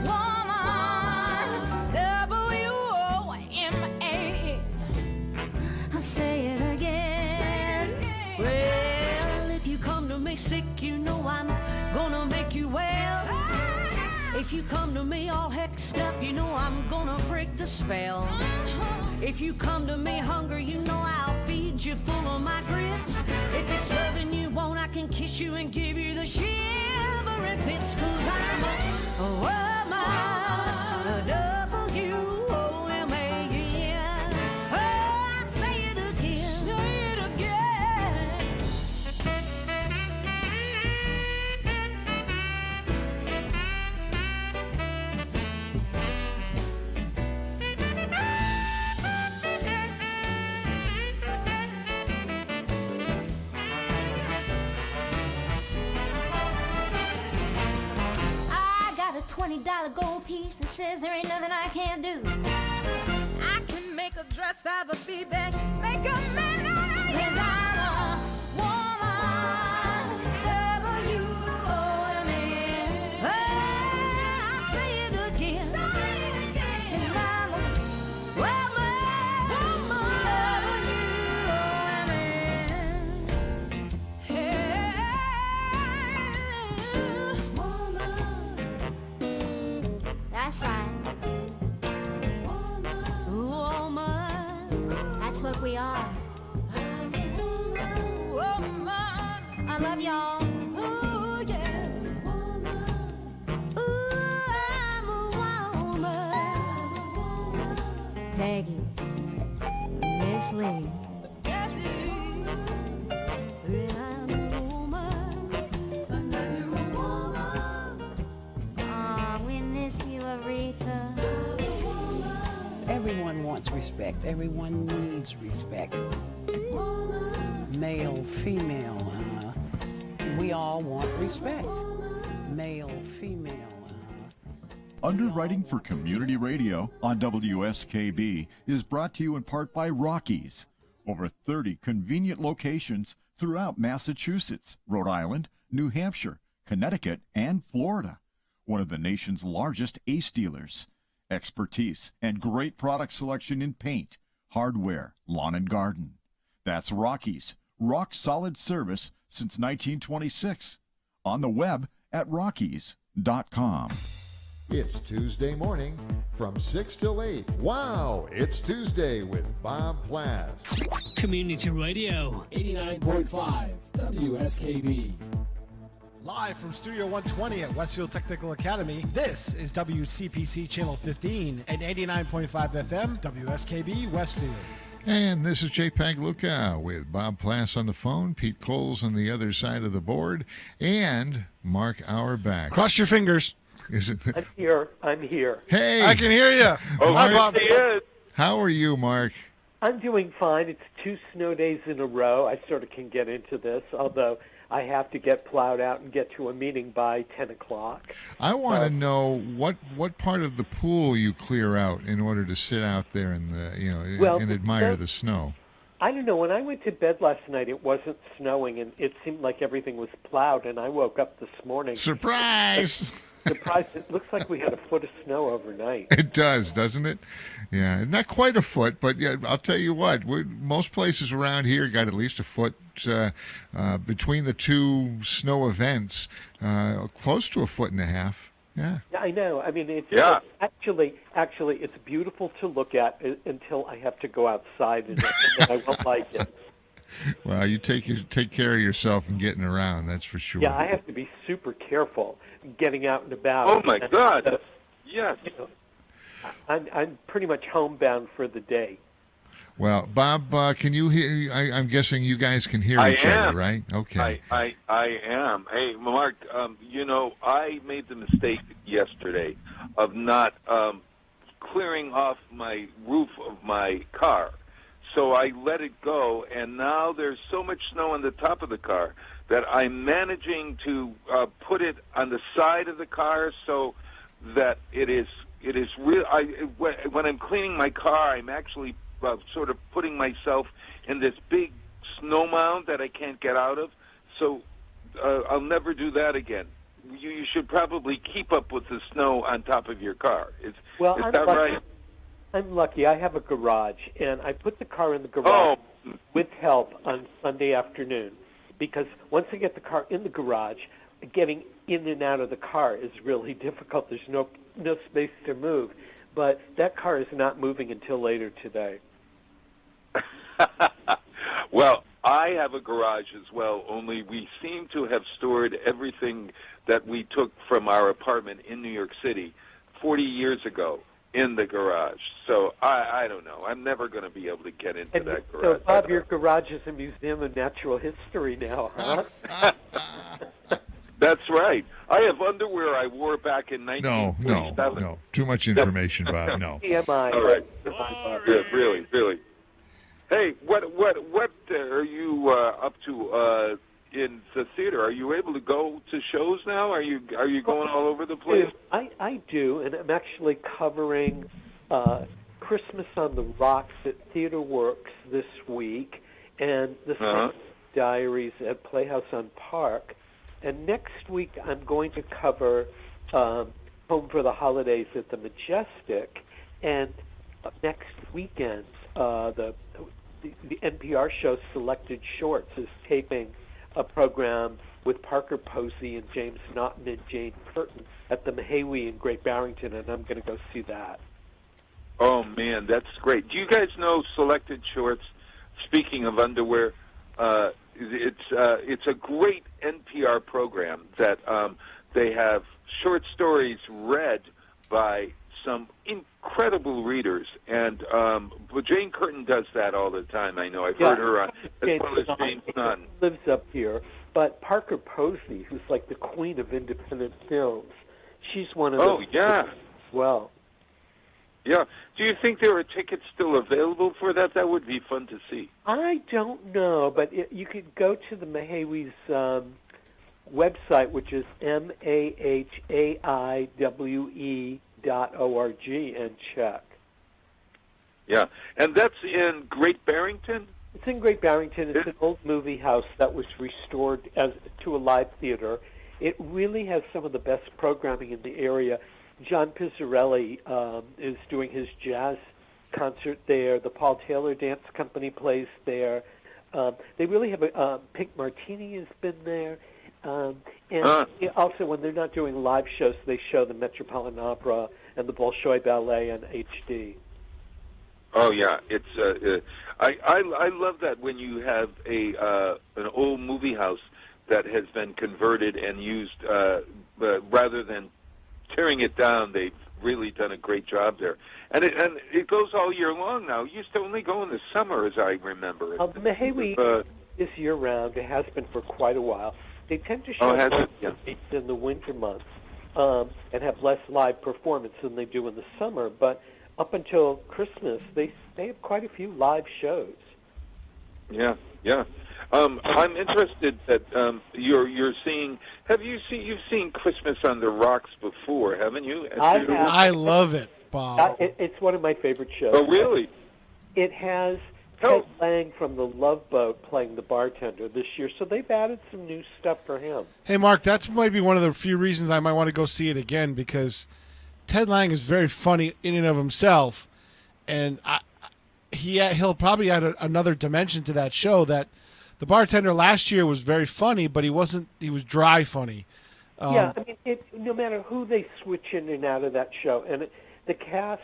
woman, W-O-M-A-N. I'll say it again. Well, if you come to me sick, you know I'm gonna make you well. If you come to me all hexed up, you know I'm gonna break the spell. If you come to me hungry, you know I'll feed you full of my grits. If it's loving you want, I can kiss you and give you the shivering fits. 'Cause I'm a woman, W-O-M-A-N. Oh, I'll say it again. Say it again. I got a $20 gold piece that says there ain't nothing I can't do. I can make a dress out of a bag, make a man out of you. 'Cause I'm a woman, W-O-M-A-N. I'll say it again. 'Cause I'm a woman, W-O-M-A-N. That's right. That's what we are. I love y'all. Ooh, yeah. Ooh, I'm a woman. Peggy, Miss Lee. Yes, I'm a woman. You're a woman. Aw, we miss you, Aretha. Everyone wants respect. Everyone needs respect. Male, female, we all want respect. Male, female. Underwriting for Community Radio on WSKB is brought to you in part by Rockies. Over 30 convenient locations throughout Massachusetts, Rhode Island, New Hampshire, Connecticut, and Florida. One of the nation's largest ACE dealers. Expertise and great product selection in paint, hardware, lawn and garden. That's Rockies. Rock solid service since 1926. On the web at rockies.com. It's Tuesday morning from 6 till 8. Wow, it's Tuesday with Bob Plass. Community Radio. 89.5 WSKB. Live from Studio 120 at Westfield Technical Academy, this is WCPC Channel 15 and 89.5 FM, WSKB Westfield. And this is Jay Pagluca with Bob Plass on the phone, Pete Coles on the other side of the board, and Mark Auerbach. Cross your fingers. Is it? I'm here. Hey, I can hear you. Oh, Hi, Bob. he is. how are you, Mark? I'm doing fine. It's 2 snow days in a row. I sort of can get into this, although I have to get plowed out and get to a meeting by 10 o'clock. I want to know what part of the pool you clear out in order to sit out there and and admire the snow. I don't know. When I went to bed last night, it wasn't snowing, and it seemed like everything was plowed, and I woke up this morning. Surprise! Surprised. It looks like we had a foot of snow overnight. It does, doesn't it? Yeah, not quite a foot, but yeah, I'll tell you what. Most places around here got at least a foot between the two snow events, close to a foot and a half. Yeah. Yeah, I know. I mean, it's actually, it's beautiful to look at until I have to go outside, and then I won't like it. Well, you take care of yourself and getting around. That's for sure. Yeah, I have to be super careful getting out and about. Oh my God! Yes. You know, I'm pretty much homebound for the day. Well, Bob, can you hear? I'm guessing you guys can hear each other, right? Okay. I am. Hey, Mark. I made the mistake yesterday of not clearing off my roof of my car. So I let it go, and now there's so much snow on the top of the car that I'm managing to put it on the side of the car so that it is real. When I'm cleaning my car, I'm actually sort of putting myself in this big snow mound that I can't get out of. So I'll never do that again. You should probably keep up with the snow on top of your car. Is that right? I'm lucky. I have a garage, and I put the car in the garage with help on Sunday afternoon, because once I get the car in the garage, getting in and out of the car is really difficult. There's no space to move. But that car is not moving until later today. Well, I have a garage as well, only we seem to have stored everything that we took from our apartment in New York City 40 years ago in the garage. So I don't know. I'm never going to be able to get into that garage. So, Bob, your garage is a museum of natural history now, huh? That's right. I have underwear I wore back in 1947. No. Too much information, Bob. No. TMI. All right. Yeah, really. Hey, what are you up to in the theater? Are you able to go to shows now? Are you going all over the place? I do, and I'm actually covering Christmas on the Rocks at Theater Works this week, and the Diaries at Playhouse on Park. And next week I'm going to cover Home for the Holidays at the Majestic, and next weekend the NPR show Selected Shorts is taping a program with Parker Posey and James Naughton and Jane Curtin at the Mahawi in Great Barrington, and I'm going to go see that. Oh man, that's great. Do you guys know Selected Shorts? Speaking of underwear, it's a great NPR program that they have short stories read by some incredible readers, and Jane Curtin does that all the time. I know. I've heard her on, as well as James Naughton. Lives up here, but Parker Posey, who's like the queen of independent films, she's one of them. Oh yeah. As well. Yeah. Do you think there are tickets still available for that? That would be fun to see. I don't know, but you could go to the Mahawi's website, which is mahaiwe.org, and check. Yeah, and that's in Great Barrington? It's in Great Barrington. It's an old movie house that was restored to a live theater. It really has some of the best programming in the area. John Pizzarelli is doing his jazz concert there. The Paul Taylor Dance Company plays there. They really have Pink Martini has been there. And also, when they're not doing live shows, they show the Metropolitan Opera and the Bolshoi Ballet on HD. Oh yeah, it's I love that when you have an old movie house that has been converted and used rather than tearing it down. They've really done a great job there, and it goes all year long now. It used to only go in the summer, as I remember. The Mahawi is year round. It has been for quite a while. They tend to show in the winter months and have less live performance than they do in the summer. But up until Christmas, they have quite a few live shows. Yeah. I'm interested that you're seeing. You've seen Christmas on the Rocks before, haven't you? I love it, Bob. It's one of my favorite shows. Oh, really? It has Ted Lang from The Love Boat playing the bartender this year, so they've added some new stuff for him. Hey, Mark, that's maybe one of the few reasons I might want to go see it again, because Ted Lang is very funny in and of himself, and he'll probably add another dimension to that show. That the bartender last year was very funny, but he was dry funny. I mean, no matter who they switch in and out of that show, and the cast,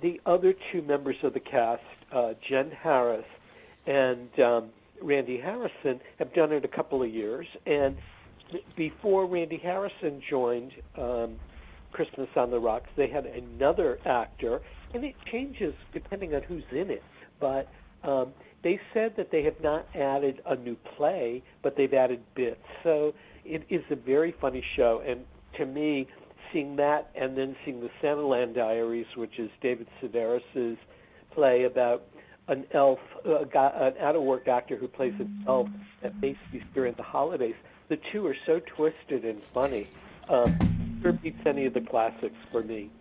the other two members of the cast, Jen Harris and Randy Harrison have done it a couple of years. And before Randy Harrison joined Christmas on the Rocks, they had another actor, and it changes depending on who's in it. But they said that they have not added a new play, but they've added bits. So it is a very funny show, and to me, seeing that and then seeing the Santaland Diaries, which is David Sedaris's play about an elf, an out-of-work actor who plays an elf at Macy's during the holidays. The two are so twisted and funny. Sure beats any of the classics for me.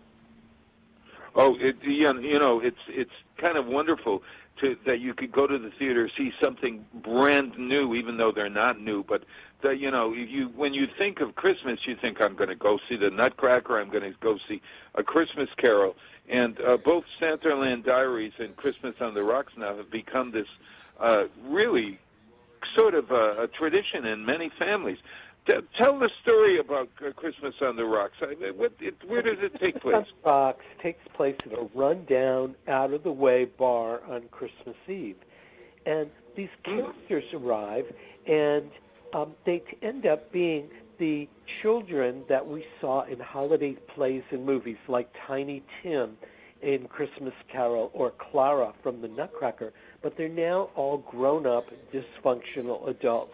Oh, it's kind of wonderful that you could go to the theater, see something brand new, even though they're not new. But when you think of Christmas, you think, I'm going to go see the Nutcracker, I'm going to go see A Christmas Carol. And both Santaland Diaries and Christmas on the Rocks now have become this really sort of a tradition in many families. Tell the story about Christmas on the Rocks. Where does it take place? Christmas on the Rocks takes place at a run-down, out-of-the-way bar on Christmas Eve. And these characters arrive, and they end up being the children that we saw in holiday plays and movies, like Tiny Tim in Christmas Carol or Clara from the Nutcracker. But they're now all grown-up, dysfunctional adults.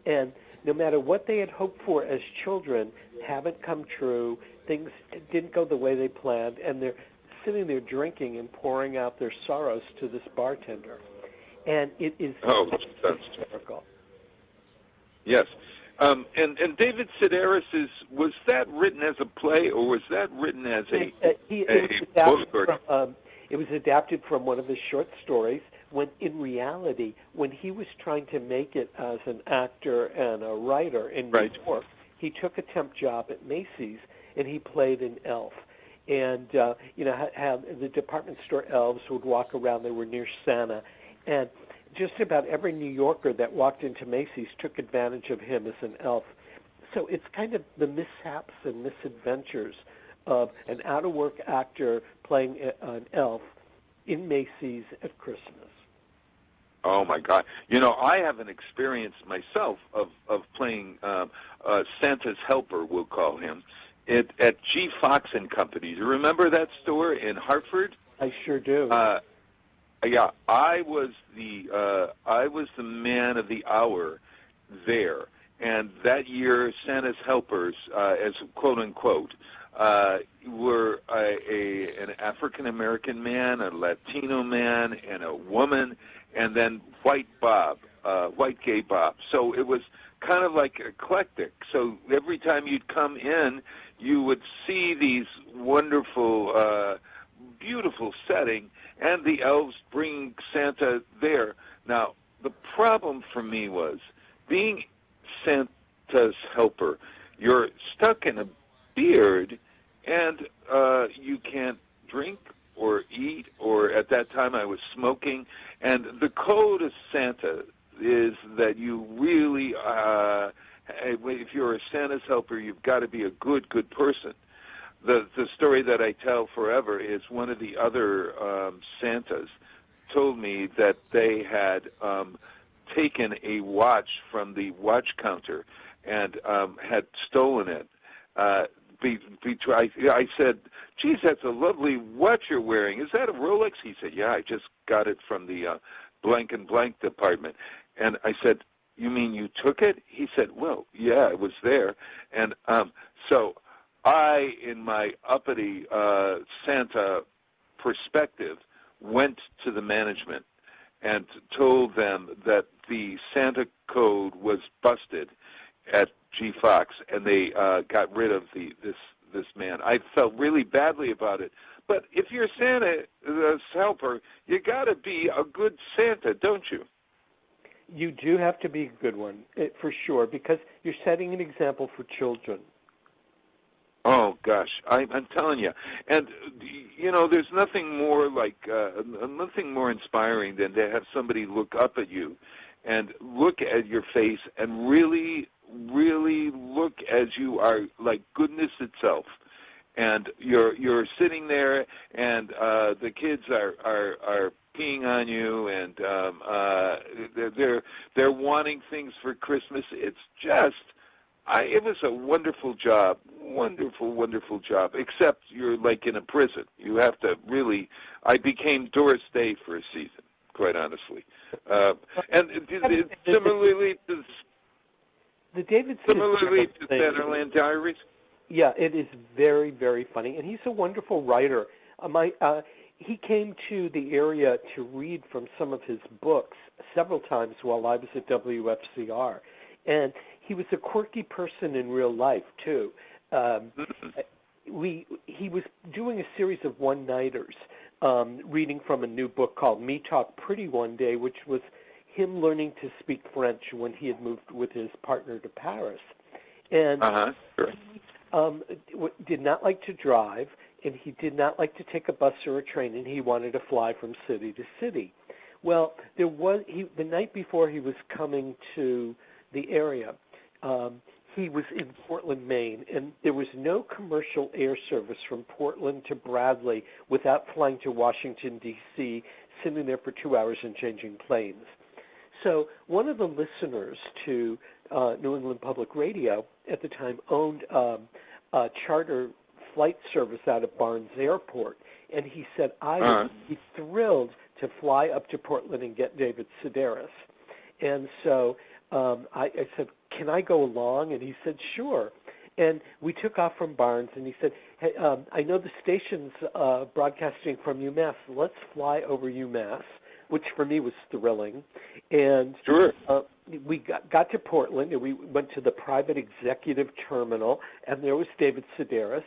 And no matter what they had hoped for as children, haven't come true. Things didn't go the way they planned, and they're sitting there drinking and pouring out their sorrows to this bartender. And it is hysterical. Yes. And David Sedaris, was that written as a play, or was that written as a book? It was adapted from one of his short stories, when in reality, when he was trying to make it as an actor and a writer in New York, he took a temp job at Macy's, and he played an elf. And, how the department store elves would walk around. They were near Santa. And just about every New Yorker that walked into Macy's took advantage of him as an elf. So it's kind of the mishaps and misadventures of an out-of-work actor playing an elf in Macy's at Christmas. Oh, my God. I have an experience myself of playing Santa's helper, we'll call him, at G. Fox & Company. You remember that store in Hartford? I sure do. Yeah, I was the man of the hour there. And that year, Santa's helpers, as quote-unquote, were an African-American man, a Latino man, and a woman, and then white gay Bob. So it was kind of like eclectic. So every time you'd come in, you would see these wonderful, beautiful setting, and the elves bringing Santa there. Now, the problem for me was, being Santa's helper, you're stuck in a beard, and you can't drink or eat, or at that time I was smoking. And the code of Santa is that you really, if you're a Santa's helper, you've got to be a good person. The story that I tell forever is one of the other Santas told me that they had taken a watch from the watch counter and had stolen it. I said, geez, that's a lovely watch you're wearing. Is that a Rolex? He said, yeah, I just got it from the blank and blank department. And I said, you mean you took it? He said, well, yeah, it was there. And so I, in my uppity Santa perspective, went to the management and told them that the Santa code was busted at G. Fox, and they got rid of this man. I felt really badly about it. But if you're Santa's helper, you got to be a good Santa, don't you? You do have to be a good one, for sure, because you're setting an example for children. Oh, gosh, I'm telling you. And, there's nothing more nothing more inspiring than to have somebody look up at you and look at your face and really, really look as you are like goodness itself. And you're sitting there, and the kids are peeing on you, and they're wanting things for Christmas. It's just, it was a wonderful job, wonderful job. Except you're like in a prison. You have to really. I became Doris Day for a season, quite honestly, and similarly to the David similarly to Sanderland Diaries. Yeah, it is very, very funny, and he's a wonderful writer. He came to the area to read from some of his books several times while I was at WFCR, and he was a quirky person in real life too. He was doing a series of one-nighters, reading from a new book called Me Talk Pretty one day, which was him learning to speak French when he had moved with his partner to Paris, and. Sure. Did not like to drive, and he did not like to take a bus or a train, and he wanted to fly from city to city. Well, the night before he was coming to the area, he was in Portland, Maine, and there was no commercial air service from Portland to Bradley without flying to Washington, D.C., sitting there for 2 hours and changing planes. So one of the listeners to New England Public Radio at the time owned a charter flight service out of Barnes Airport, and he said, I would be thrilled to fly up to Portland and get David Sedaris. And so I said, can I go along? And he said, sure. And we took off from Barnes, and he said, hey, I know the station's broadcasting from UMass. Let's fly over UMass, which for me was thrilling. And sure. We got to Portland, and we went to the private executive terminal, and there was David Sedaris,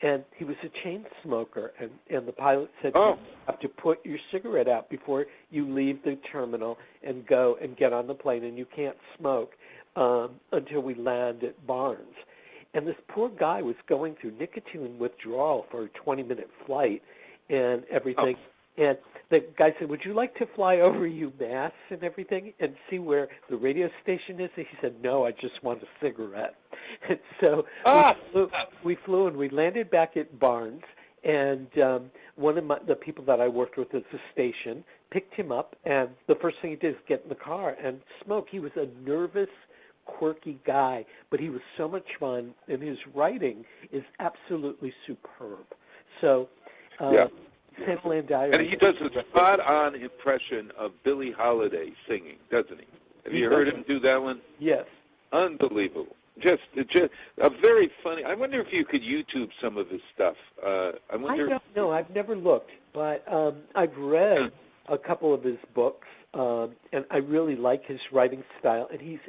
and he was a chain smoker. And the pilot said, you have to put your cigarette out before you leave the terminal and go and get on the plane, and you can't smoke until we land at Barnes. And this poor guy was going through nicotine withdrawal for a 20-minute flight and everything. And the guy said, would you like to fly over UMass and everything and see where the radio station is? And he said, no, I just want a cigarette. And so we flew and we landed back at Barnes. And one of the people that I worked with at the station picked him up. And the first thing he did is get in the car and smoke. He was a nervous, quirky guy, but he was so much fun. And his writing is absolutely superb. So... And he does a spot-on impression of Billie Holiday singing, doesn't he? Have you heard him do that one? Yes. Unbelievable. Just a very funny. I wonder if you could YouTube some of his stuff. I don't know. I've never looked, but I've read a couple of his books, and I really like his writing style. And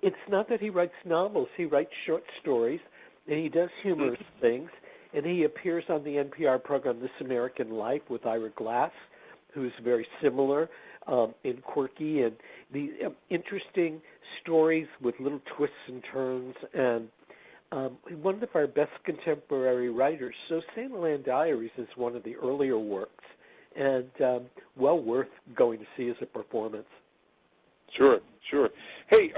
it's not that he writes novels. He writes short stories, and he does humorous things. And he appears on the NPR program This American Life with Ira Glass, who's very similar and quirky, and the interesting stories with little twists and turns, and one of our best contemporary writers. So Sanderland Diaries is one of the earlier works, and well worth going to see as a performance. Sure. Hey,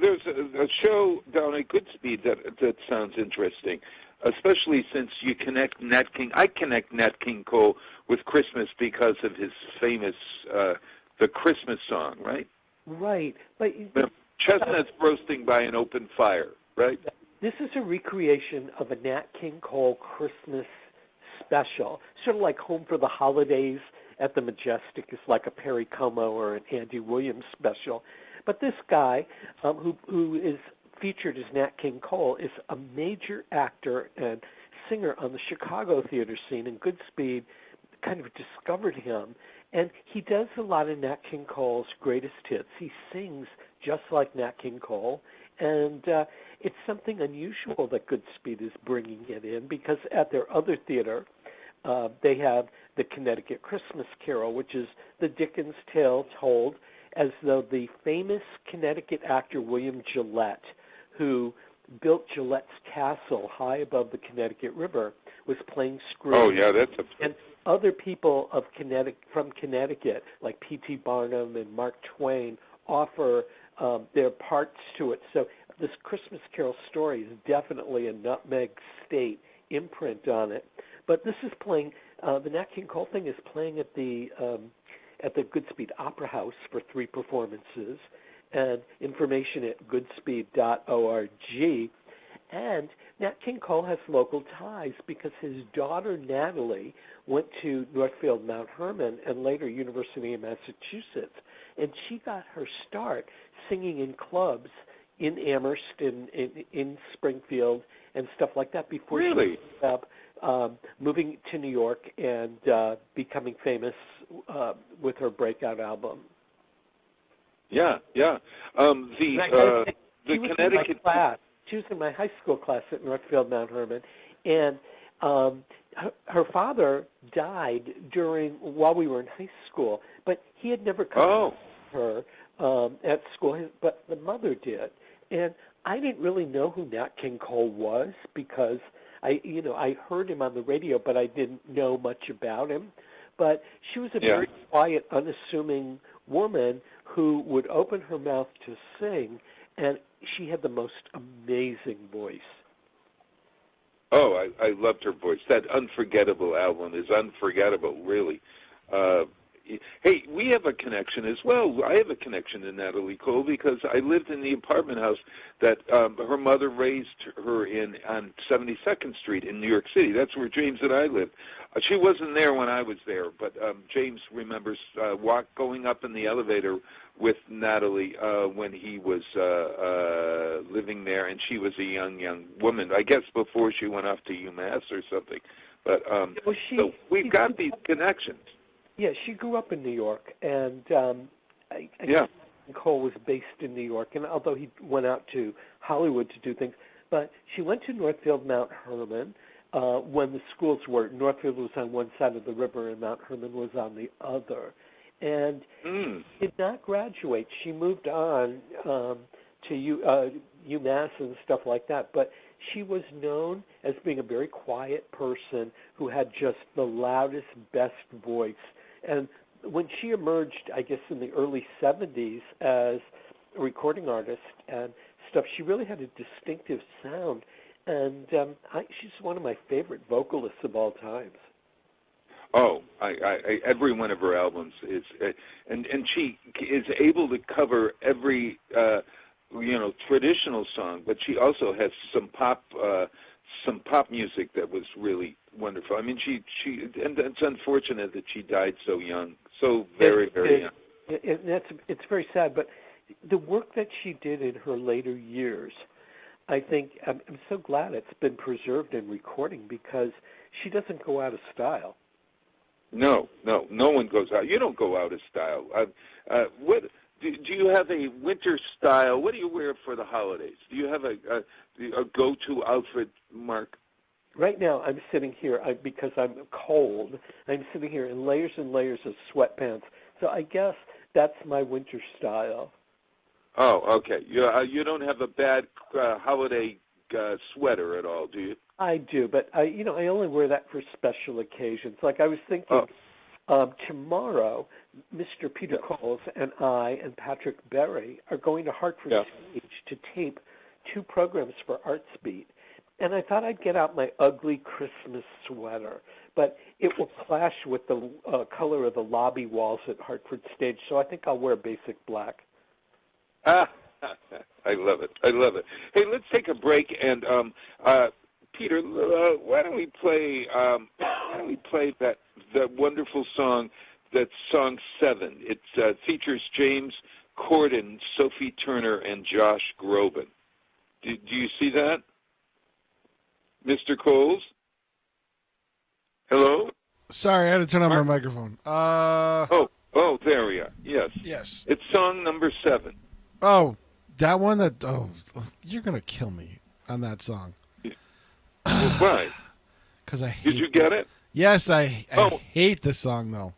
there's a show down at Goodspeed that sounds interesting, especially since you connect Nat King. I connect Nat King Cole with Christmas because of his famous the Christmas song, right? Right. But the chestnuts roasting by an open fire, right? This is a recreation of a Nat King Cole Christmas special, sort of like Home for the Holidays at the Majestic is like a Perry Como or an Andy Williams special. But this guy, who is featured as Nat King Cole, is a major actor and singer on the Chicago theater scene, and Goodspeed kind of discovered him. And he does a lot of Nat King Cole's greatest hits. He sings just like Nat King Cole, and it's something unusual that Goodspeed is bringing it in, because at their other theater, they have the Connecticut Christmas Carol, which is the Dickens tale told as though the famous Connecticut actor William Gillette, who built Gillette's Castle high above the Connecticut River, was playing Scrooge. Oh, yeah, And other people of from Connecticut, like P.T. Barnum and Mark Twain, offer their parts to it. So this Christmas Carol story is definitely a Nutmeg State imprint on it. But this is playing, the Nat King Cole thing is playing at the at the Goodspeed Opera House for 3 performances, and information at goodspeed.org. And Nat King Cole has local ties because his daughter Natalie went to Northfield Mount Hermon and later University of Massachusetts, and she got her start singing in clubs in Amherst, in Springfield, and stuff like that before she ended up moving to New York and becoming famous with her breakout album. Yeah. The Connecticut class. She was in my high school class at Northfield Mount Hermon, and her father died while we were in high school, but he had never come to her at school, but the mother did. And I didn't really know who Nat King Cole was because I heard him on the radio, but I didn't know much about him. But she was a very quiet, unassuming woman who would open her mouth to sing, and she had the most amazing voice. Oh, I loved her voice. That Unforgettable album is unforgettable, really. Hey, we have a connection as well. I have a connection to Natalie Cole because I lived in the apartment house that her mother raised her in on 72nd Street in New York City. That's where James and I lived. She wasn't there when I was there, but James remembers going up in the elevator with Natalie when he was living there, and she was a young woman, I guess before she went off to UMass or something. But so we've got these connections. Yeah, she grew up in New York, and Cole was based in New York, and although he went out to Hollywood to do things, but she went to Northfield Mount Hermon when the schools were. Northfield was on one side of the river, and Mount Hermon was on the other. And did not graduate. She moved on to UMass and stuff like that, but she was known as being a very quiet person who had just the loudest, best voice. And when she emerged, I guess in the early 70s as a recording artist and stuff, she really had a distinctive sound. And she's one of my favorite vocalists of all times. Oh, every one of her albums is, and she is able to cover every traditional song, but she also has some pop music that was really wonderful. I mean, she and it's unfortunate that she died so young, so very young. It's very sad, but the work that she did in her later years, I think I'm so glad it's been preserved in recording because she doesn't go out of style. No one goes out. You don't go out of style. What do you have a winter style? What do you wear for the holidays? Do you have a go-to outfit, Mark? Right now, I'm sitting here because I'm cold. I'm sitting here in layers and layers of sweatpants. So I guess that's my winter style. Oh, okay. You don't have a bad holiday sweater at all, do you? I do, but I only wear that for special occasions. Like I was thinking, tomorrow, Mr. Peter Coles and I and Patrick Berry are going to Hartford Stage to tape 2 programs for ArtsBeat. And I thought I'd get out my ugly Christmas sweater, but it will clash with the color of the lobby walls at Hartford Stage, so I think I'll wear basic black. I love it. Hey, let's take a break, and Peter, why don't we play that wonderful song, that's song 7. It features James Corden, Sophie Turner, and Josh Groban. Do you see that, Mr. Coles? Hello? Sorry, I had to turn on my microphone. Oh, there we are. Yes. It's song number 7. Oh, that one you're going to kill me on that song. Why? Because Did you get it? Yes, I hate the song, though.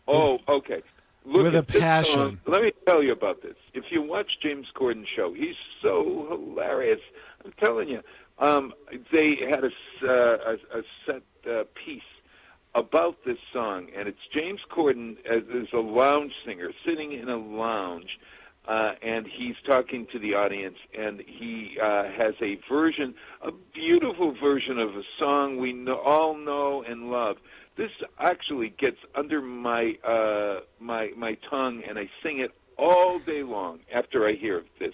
Oh, okay. Look with at a passion. Song. Let me tell you about this. If you watch James Corden's show, he's so hilarious. I'm telling you. They had a set piece about this song, and it's James Corden as a lounge singer sitting in a lounge and he's talking to the audience, and he has a version, a beautiful version of a song we all know and love. This actually gets under my my tongue, and I sing it all day long after I hear this.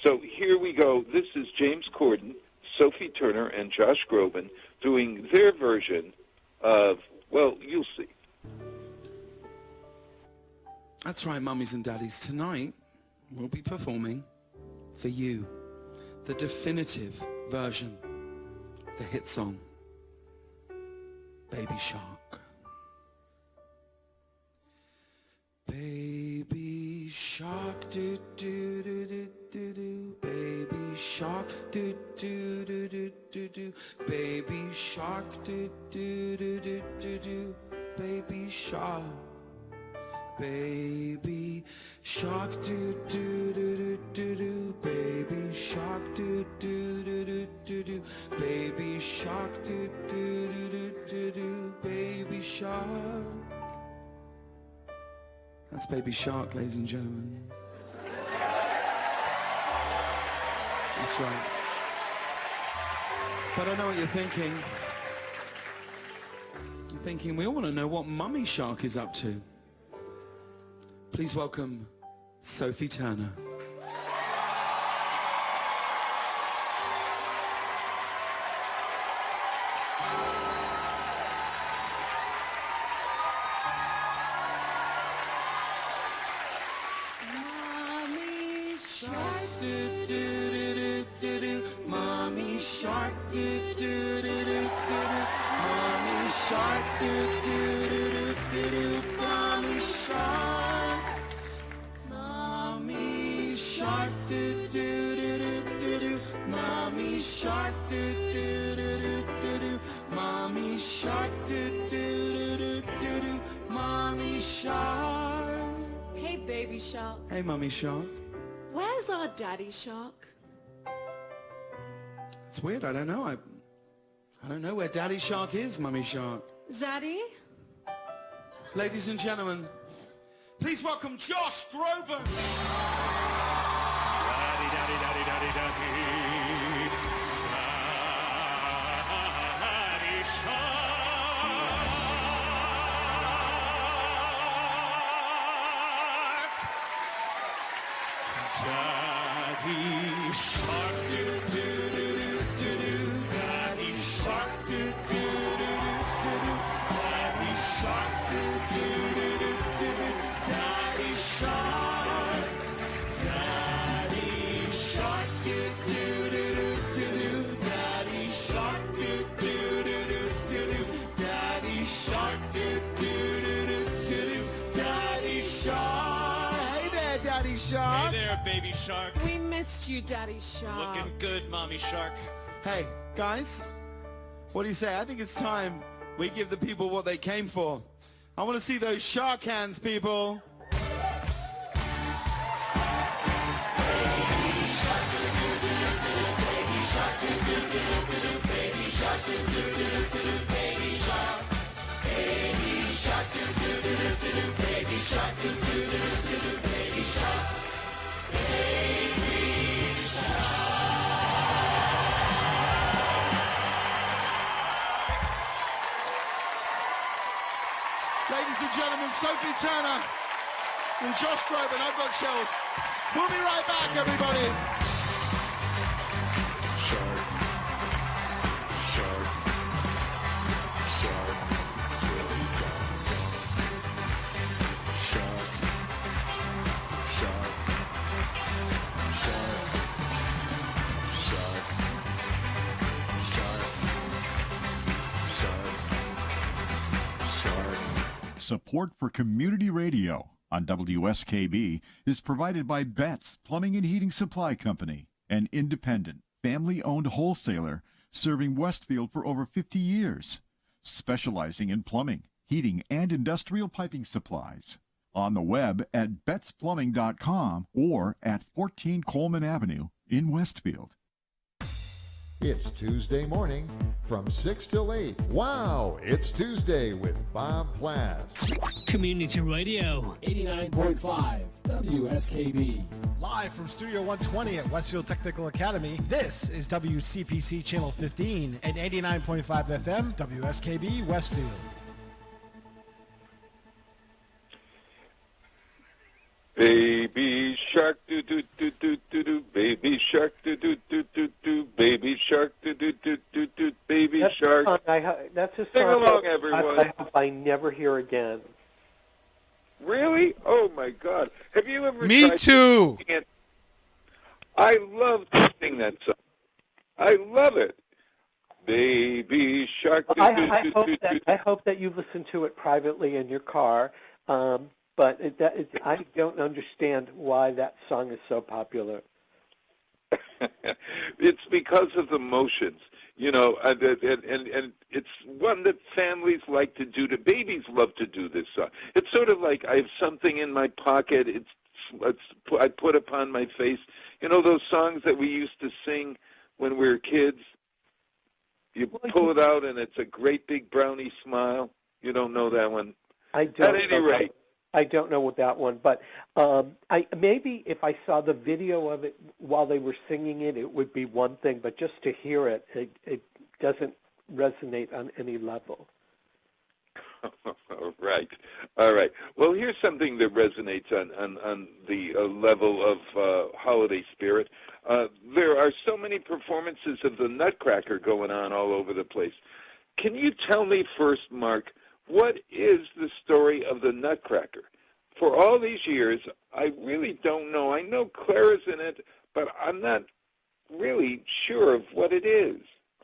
So here we go. This is James Corden, Sophie Turner, and Josh Groban doing their version of, well, you'll see. That's right, mummies and daddies. Tonight, we'll be performing for you the definitive version of the hit song, Baby Shark. Baby shark, do do do do do do. Baby shark, do do do do do do. Baby shark, do do do do do do. Baby shark. Baby shark, do do do do do do. Baby shark, do do do do do do. Baby shark, do do do do do do. Baby shark. That's Baby Shark, ladies and gentlemen. That's right. But I know what you're thinking. You're thinking, we all want to know what Mummy Shark is up to. Please welcome Sophie Turner. Mommy shark, do do do do do do. Mommy shark, do do do do do do. Mommy shark, do do do do do do. Mommy shark. Mommy shark, do do do do do do. Mommy shark, do do do do do do. Mommy shark, do do do do do do. Mommy shark. Hey, Baby Shark. Hey, Mummy Shark. Where's our Daddy Shark? It's weird. I don't know. I don't know where Daddy Shark is, Mummy Shark. Zaddy? Ladies and gentlemen, please welcome Josh Groban. Daddy, daddy, daddy, daddy, daddy. Daddy Shark. Daddy Shark, do do do do do do. Daddy Shark, do do do do do. Daddy Shark, do do do do do. Daddy Shark. Daddy Shark, do do do do do. Daddy Shark, do do do do do. Daddy Shark, do do do do do. Daddy Shark. Hey there, Daddy Shark. Hey there, Baby Shark. We missed you, Daddy Shark. Looking good, Mommy Shark. Hey, guys, what do you say? I think it's time we give the people what they came for. I want to see those shark hands, people. Ladies and gentlemen, Sophie Turner and Josh Groban. I've got chills. We'll be right back, everybody. Shark. Shark. Shark. Really dumb song. Shark. Shark. Shark. Shark. Shark. Shark. Shark. Support for community radio on WSKB is provided by Betts Plumbing and Heating Supply Company, an independent, family-owned wholesaler serving Westfield for over 50 years, specializing in plumbing, heating, and industrial piping supplies. On the web at bettsplumbing.com. or at 14 Coleman Avenue in Westfield. It's Tuesday morning from 6 till 8. Wow, it's Tuesday with Bob Plass. Community Radio. 89.5 WSKB. Live from Studio 120 at Westfield Technical Academy, this is WCPC Channel 15 and 89.5 FM WSKB Westfield. Baby shark do do do do do do, baby shark do do do do do, baby shark do do do do do, baby shark. That's a song Sing along, everyone. I hope I never hear again. Really? Oh my God! Have you ever? Me tried too. to sing it? I love to sing that song. I love it. Baby shark. I hope that you listen to it privately in your car. But I don't understand why that song is so popular. It's because of the emotions, you know, and it's one that families like to do. Babies love to do this song. It's sort of like I have something in my pocket. I put upon my face. You know those songs that we used to sing when we were kids. You pull it out, and it's a great big brownie smile. You don't know that one. I don't. At any rate. I don't know what that one, but maybe if I saw the video of it while they were singing it, it would be one thing. But just to hear it, it doesn't resonate on any level. Right. All right. Well, here's something that resonates on the level of holiday spirit. There are so many performances of the Nutcracker going on all over the place. Can you tell me first, Mark, what is the story of the Nutcracker? For all these years, I really don't know. I know Clara's in it, but I'm not really sure of what it is.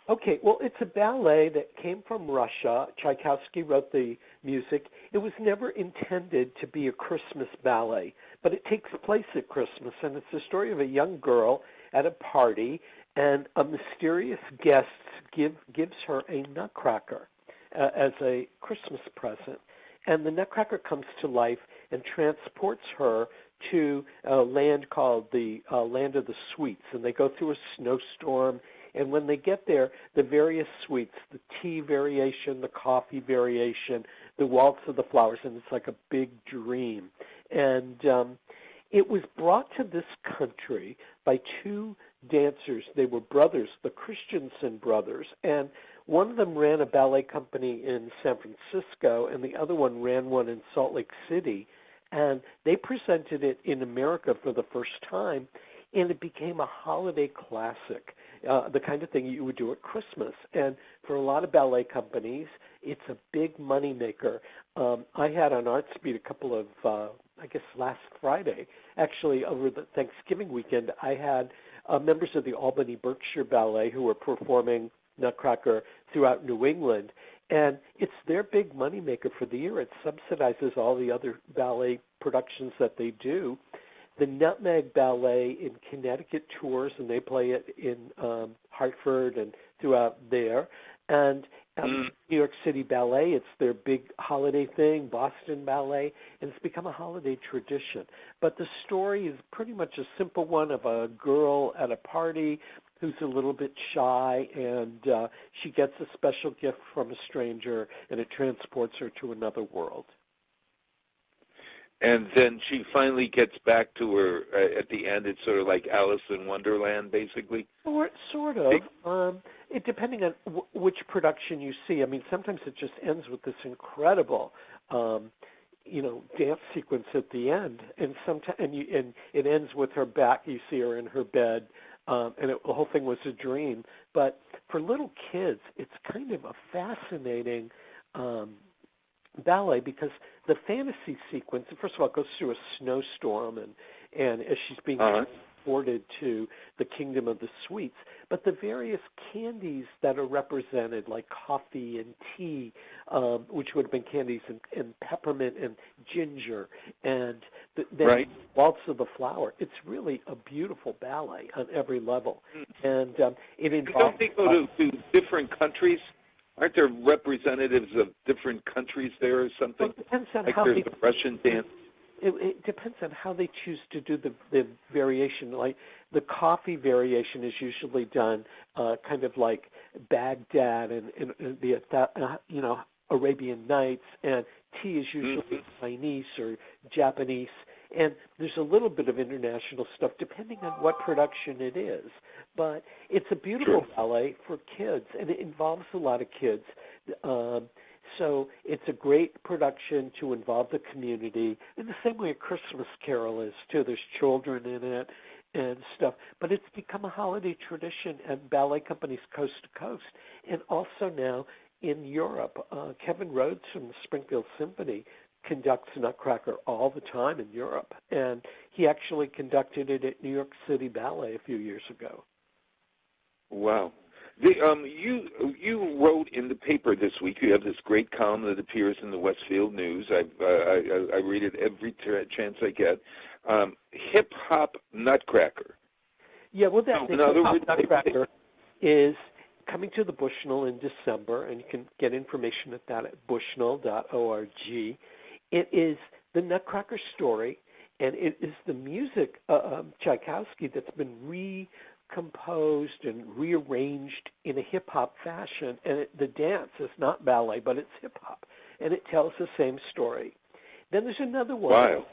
Okay, well, it's a ballet that came from Russia. Tchaikovsky wrote the music. It was never intended to be a Christmas ballet, but it takes place at Christmas, and it's the story of a young girl at a party, and a mysterious guest gives her a nutcracker as a Christmas present. And the nutcracker comes to life and transports her to a land called the Land of the Sweets. And they go through a snowstorm. And when they get there, the various sweets, the tea variation, the coffee variation, the waltz of the flowers, and it's like a big dream. And it was brought to this country by two dancers. They were brothers, the Christensen brothers, and one of them ran a ballet company in San Francisco, and the other one ran one in Salt Lake City. And they presented it in America for the first time, and it became a holiday classic, the kind of thing you would do at Christmas. And for a lot of ballet companies, it's a big moneymaker. I had on ArtSpeed a couple of, last Friday, actually over the Thanksgiving weekend, I had members of the Albany Berkshire Ballet who were performing Nutcracker throughout New England, and it's their big moneymaker for the year. It subsidizes all the other ballet productions that they do. The Nutmeg Ballet in Connecticut tours, and they play it in Hartford and throughout there. And New York City Ballet, it's their big holiday thing, Boston Ballet, and it's become a holiday tradition. But the story is pretty much a simple one of a girl at a party who's a little bit shy, and she gets a special gift from a stranger, and it transports her to another world. And then she finally gets back to her at the end. It's sort of like Alice in Wonderland, basically. Or sort of. It depending on which production you see. I mean, sometimes it just ends with this incredible, dance sequence at the end, and it ends with her back. You see her in her bed, and the whole thing was a dream. But for little kids, it's kind of a fascinating ballet, because the fantasy sequence, first of all, it goes through a snowstorm, and as she's being transported to the kingdom of the sweets, but the various candies that are represented, like coffee and tea, which would have been candies, and peppermint and ginger, and then waltz of the flower. It's really a beautiful ballet on every level. And it involves... Don't they go to different countries? Aren't there representatives of different countries there or something? Well, it depends on like how there's the Russian dance. it depends on how they choose to do the variation. Like the coffee variation is usually done kind of like Baghdad and the Arabian Nights, and tea is usually Chinese or Japanese. And there's a little bit of international stuff depending on what production it is. But it's a beautiful ballet for kids, and it involves a lot of kids. So it's a great production to involve the community in the same way a Christmas Carol is, too. There's children in it and stuff. But it's become a holiday tradition at ballet companies coast to coast. And also now in Europe, Kevin Rhodes from the Springfield Symphony conducts Nutcracker all the time in Europe. And he actually conducted it at New York City Ballet a few years ago. Wow. You wrote in the paper this week. You have this great column that appears in the Westfield News. I read it every chance I get. Hip Hop Nutcracker. Yeah, well, the Hip Hop Nutcracker is coming to the Bushnell in December, and you can get information at that at bushnell.org. It is the Nutcracker story, and it is the music of Tchaikovsky that's been recomposed and rearranged in a hip-hop fashion. And the dance is not ballet, but it's hip-hop, and it tells the same story. Then there's another one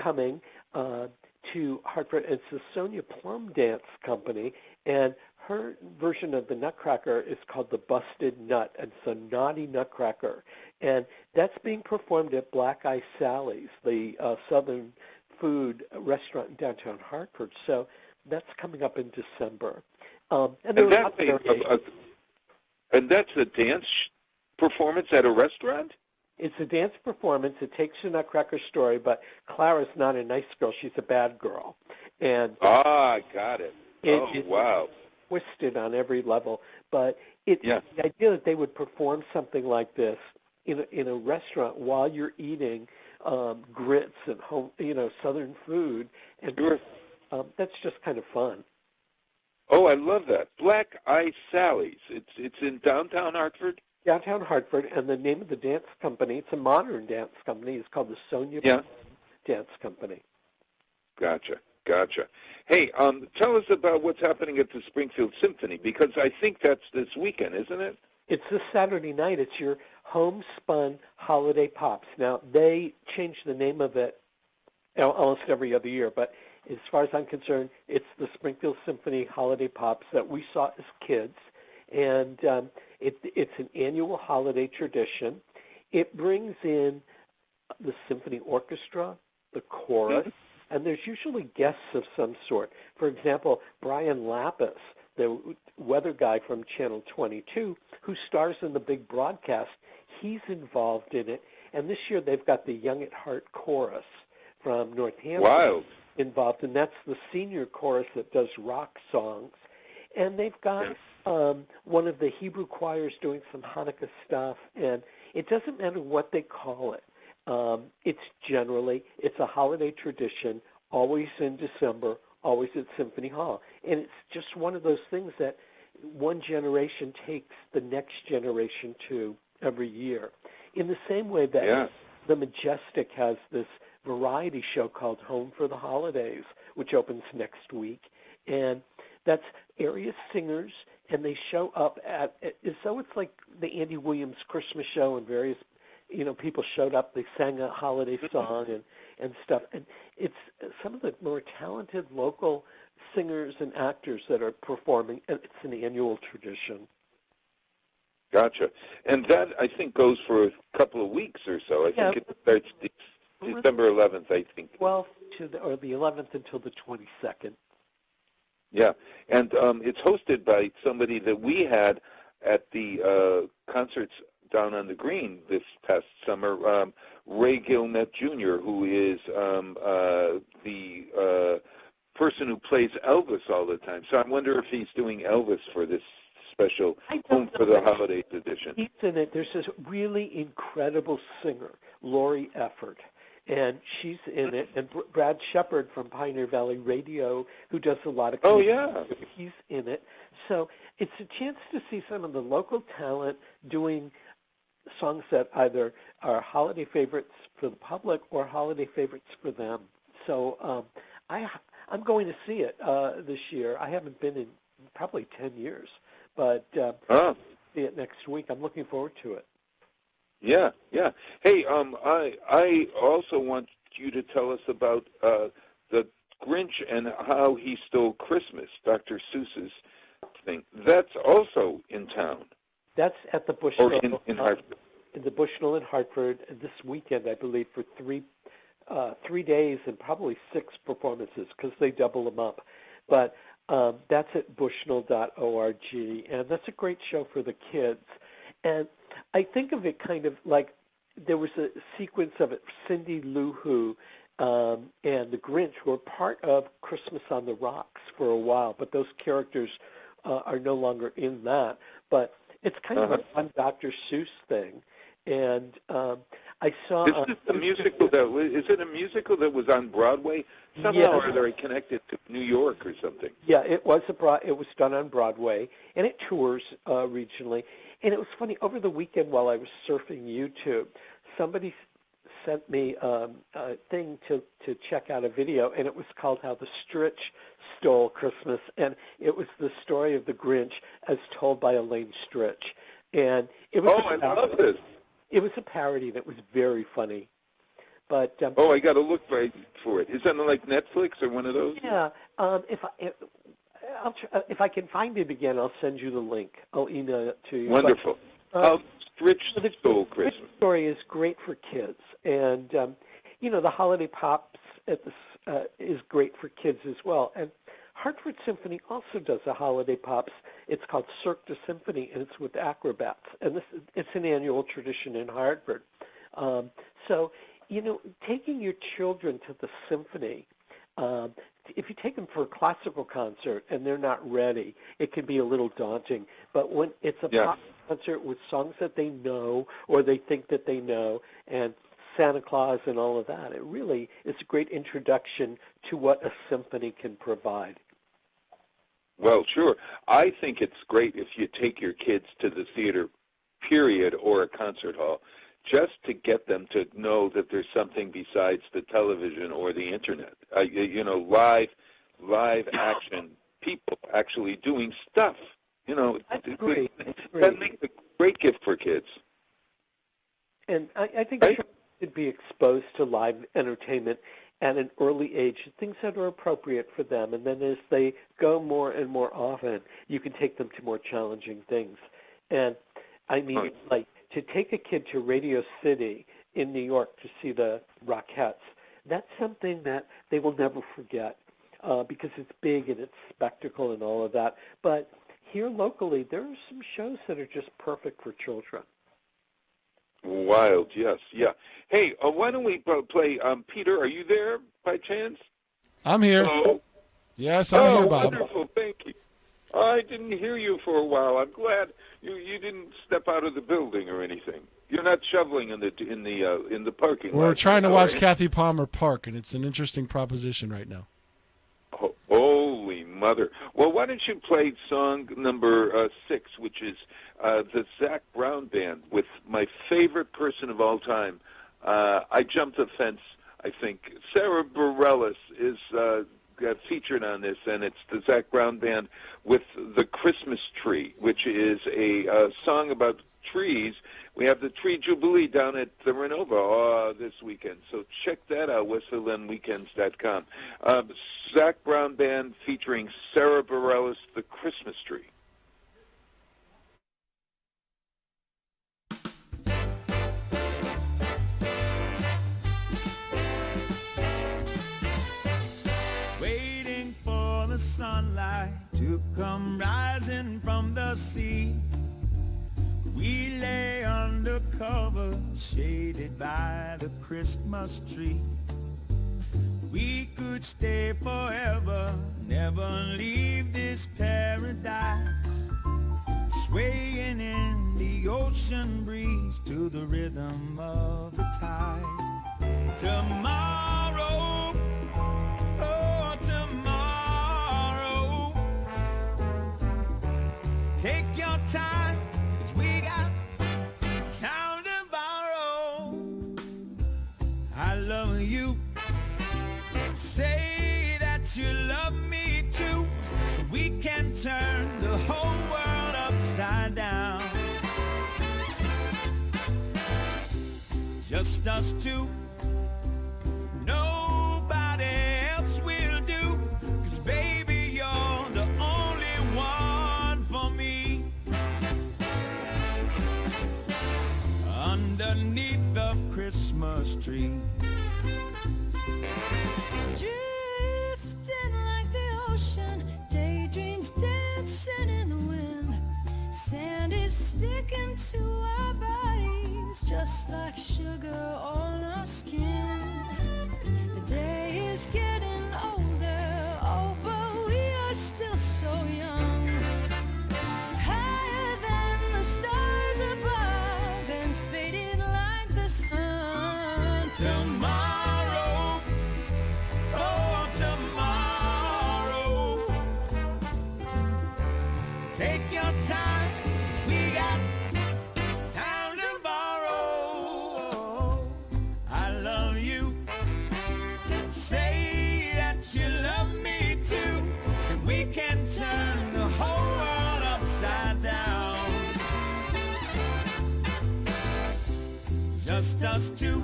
coming to Hartford. It's the Sonia Plum Dance Company, and her version of the Nutcracker is called the Busted Nut, and it's a naughty Nutcracker. And that's being performed at Black Eye Sally's, the Southern food restaurant in downtown Hartford. So that's coming up in December. And that's a dance performance at a restaurant? It's a dance performance. It takes a Nutcracker story, but Clara's not a nice girl. She's a bad girl. And got it. Wow. Twisted on every level. But the idea that they would perform something like this in a restaurant while you're eating grits and home, Southern food, and that's just kind of fun. Oh, I love that. Black Eye Sally's. It's in downtown Hartford? Downtown Hartford, and the name of the dance company, it's a modern dance company, it's called the Sonia Dance Company. Gotcha. Hey, tell us about what's happening at the Springfield Symphony, because I think that's this weekend, isn't it? It's this Saturday night. It's your homespun holiday pops. Now, they change the name of it almost every other year, but as far as I'm concerned, it's the Springfield Symphony holiday pops that we saw as kids, and it's an annual holiday tradition. It brings in the symphony orchestra, the chorus, and there's usually guests of some sort. For example, Brian Lapis, the weather guy from Channel 22, who stars in the big broadcast, he's involved in it. And this year they've got the Young at Heart Chorus from Northampton involved, and that's the senior chorus that does rock songs. And they've got one of the Hebrew choirs doing some Hanukkah stuff, and it doesn't matter what they call it. It's a holiday tradition, always in December, always at Symphony Hall. And it's just one of those things that one generation takes the next generation to every year. In the same way that the Majestic has this variety show called Home for the Holidays, which opens next week. And that's area singers, and they show up so it's like the Andy Williams Christmas show, and various people showed up, they sang a holiday song and stuff. And it's some of the more talented local singers and actors that are performing, and it's an annual tradition. Gotcha. And that, I think, goes for a couple of weeks or so. I think it starts December 11th, I think. 12th or the 11th until the 22nd. Yeah, and it's hosted by somebody that we had at the concerts down on the Green this past summer, Ray Gilnett Jr., who is the person who plays Elvis all the time. So I wonder if he's doing Elvis for this special Home for the Holidays edition. He's in it. There's this really incredible singer, Lori Efford, and she's in it. And Brad Shepard from Pioneer Valley Radio, who does a lot of he's in it. So it's a chance to see some of the local talent doing songs that either are holiday favorites for the public or holiday favorites for them. So I'm going to see it this year. I haven't been in probably 10 years, but see it next week. I'm looking forward to it. Yeah, yeah. Hey, I also want you to tell us about the Grinch and how he stole Christmas, Dr. Seuss's thing. That's also in town. That's at the Bushnell. Or in Hartford. In the Bushnell in Hartford this weekend, I believe, for 3 days and probably 6 performances because they double them up. But that's at bushnell.org, and that's a great show for the kids. And I think of it kind of like there was a sequence of it. Cindy Lou Who and the Grinch were part of Christmas on the Rocks for a while, but those characters are no longer in that. But it's kind of a fun Dr. Seuss thing. And I saw... Is it a musical that was on Broadway? Somehow or other connected to New York or something. Yeah, it was done on Broadway, and it tours regionally. And it was funny, over the weekend while I was surfing YouTube, somebody sent me a thing to check out a video, and it was called How the Stritch Stole Christmas, and it was the story of the Grinch as told by Elaine Stritch. And it was I love this. It was a parody, and it was very funny. But I got to look for it. Is that like Netflix or one of those? Yeah. If I can find it again, I'll send you the link. I'll email it to you. Wonderful. Stritch Stole Christmas. The story is great for kids, and the Holiday Pops is great for kids as well. And Hartford Symphony also does a Holiday Pops. It's called Cirque du Symphony, and it's with acrobats. And it's an annual tradition in Hartford. So, taking your children to the symphony, if you take them for a classical concert and they're not ready, it can be a little daunting. But when it's a pop concert with songs that they know or they think that they know, and Santa Claus and all of that, it really is a great introduction to what a symphony can provide. Well, sure. I think it's great if you take your kids to the theater, period, or a concert hall, just to get them to know that there's something besides the television or the internet. Live action, people actually doing stuff. That's great. That makes a great gift for kids. And I think children should be exposed to live entertainment at an early age, things that are appropriate for them. And then as they go more and more often, you can take them to more challenging things. And I mean, like to take a kid to Radio City in New York to see the Rockettes, that's something that they will never forget because it's big and it's spectacle and all of that. But here locally, there are some shows that are just perfect for children. Wild, yes, yeah. Hey, why don't we play, Peter, are you there by chance? I'm here. Hello? Yes, I'm here, Bob. Wonderful, thank you. I didn't hear you for a while. I'm glad you didn't step out of the building or anything. You're not shoveling in the parking lot. We're trying to watch Kathy Palmer Park, and it's an interesting proposition right now. Oh, holy mother. Well, why don't you play song number 6, which is the Zac Brown Band with my favorite person of all time. I jumped the fence, I think. Sarah Bareilles is featured on this, and it's the Zac Brown Band with The Christmas Tree, which is a song about trees. We have the Tree Jubilee down at the Renova this weekend, so check that out, WestfieldlandWeekends.com. Zac Brown Band featuring Sarah Bareilles, The Christmas Tree. Waiting for the sunlight to come rising from the sea, we lay under cover, shaded by the Christmas tree. We could stay forever, never leave this paradise, swaying in the ocean breeze to the rhythm of the tide. Tomorrow, oh tomorrow, take your time, 'cause we got time that you love me too. We can turn the whole world upside down. Just us two, nobody else will do. 'Cause baby, you're the only one for me. Underneath the Christmas tree, drifting like the ocean, daydreams dancing in the wind. Sand is sticking to our bodies, just like sugar on our skin. The day is getting older, oh, but we are still so young. Higher than the stars above and faded like the sun. tomorrow, oh, tomorrow. Take your time, 'cause we got time to borrow. I love you. Say that you love me too. And we can turn the whole world upside down. Just us two.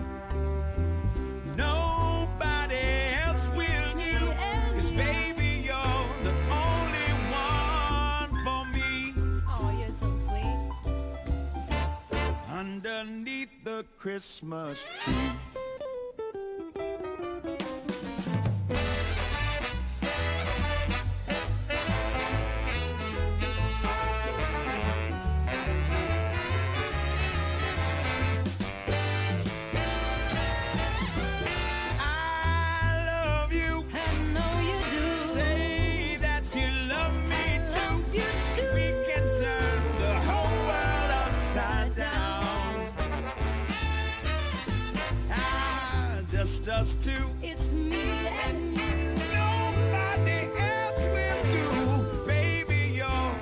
Nobody else will do. 'Cause baby, you're the only one for me. Oh, you're so sweet. Underneath the Christmas tree. I love you. I know you do. Say that you love me Love too. you too. We can turn the whole world upside down. Just us two. It's me and you. Nobody else will do. Baby, you're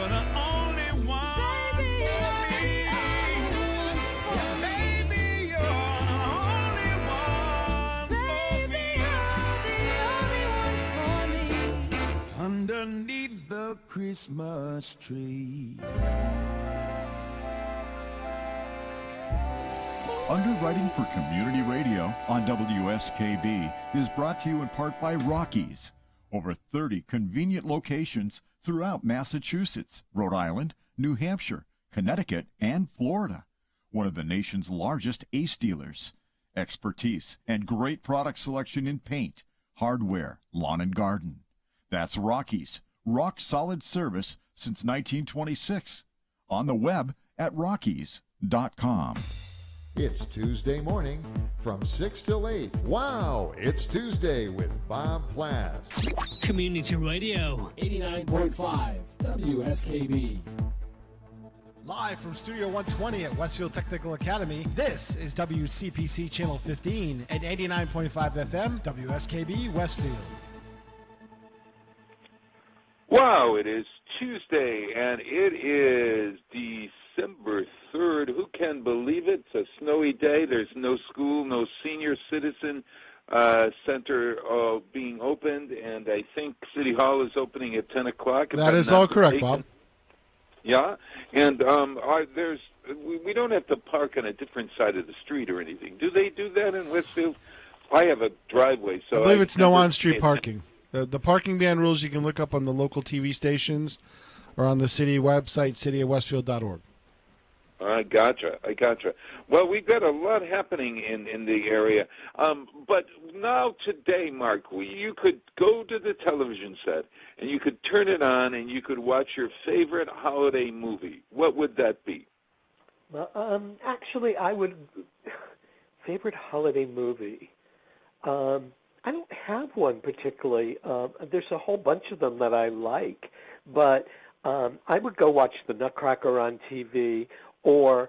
the only one Baby, for me. Baby, you're the only one for Baby, me. you're the only one for me. Underneath the Christmas tree. Underwriting for Community Radio on WSKB is brought to you in part by Rockies. Over 30 convenient locations throughout Massachusetts, Rhode Island, New Hampshire, Connecticut, and Florida. One of the nation's largest ACE dealers. Expertise and great product selection in paint, hardware, lawn and garden. That's Rockies. Rock solid service since 1926. On the web at rockies.com. It's Tuesday morning from 6 till 8. Wow, it's Tuesday with Bob Plass. Community Radio. 89.5 WSKB. Live from Studio 120 at Westfield Technical Academy, this is WCPC Channel 15 and 89.5 FM WSKB Westfield. Wow, it is Tuesday, and it is December 3rd. Who can believe it? It's a snowy day. There's no school, no senior citizen center being opened, and I think City Hall is opening at 10 o'clock. That is all correct, Bob. Yeah, and we don't have to park on a different side of the street or anything. Do they do that in Westfield? I have a driveway, so I believe it's no on-street parking. The parking ban rules you can look up on the local TV stations or on the city website, cityofwestfield.org. I gotcha. Well, we've got a lot happening in the area. But now today, Mark, you could go to the television set and you could turn it on and you could watch your favorite holiday movie. What would that be? Well, actually, I would favorite holiday movie. I don't have one particularly. There's a whole bunch of them that I like, but I would go watch The Nutcracker on TV or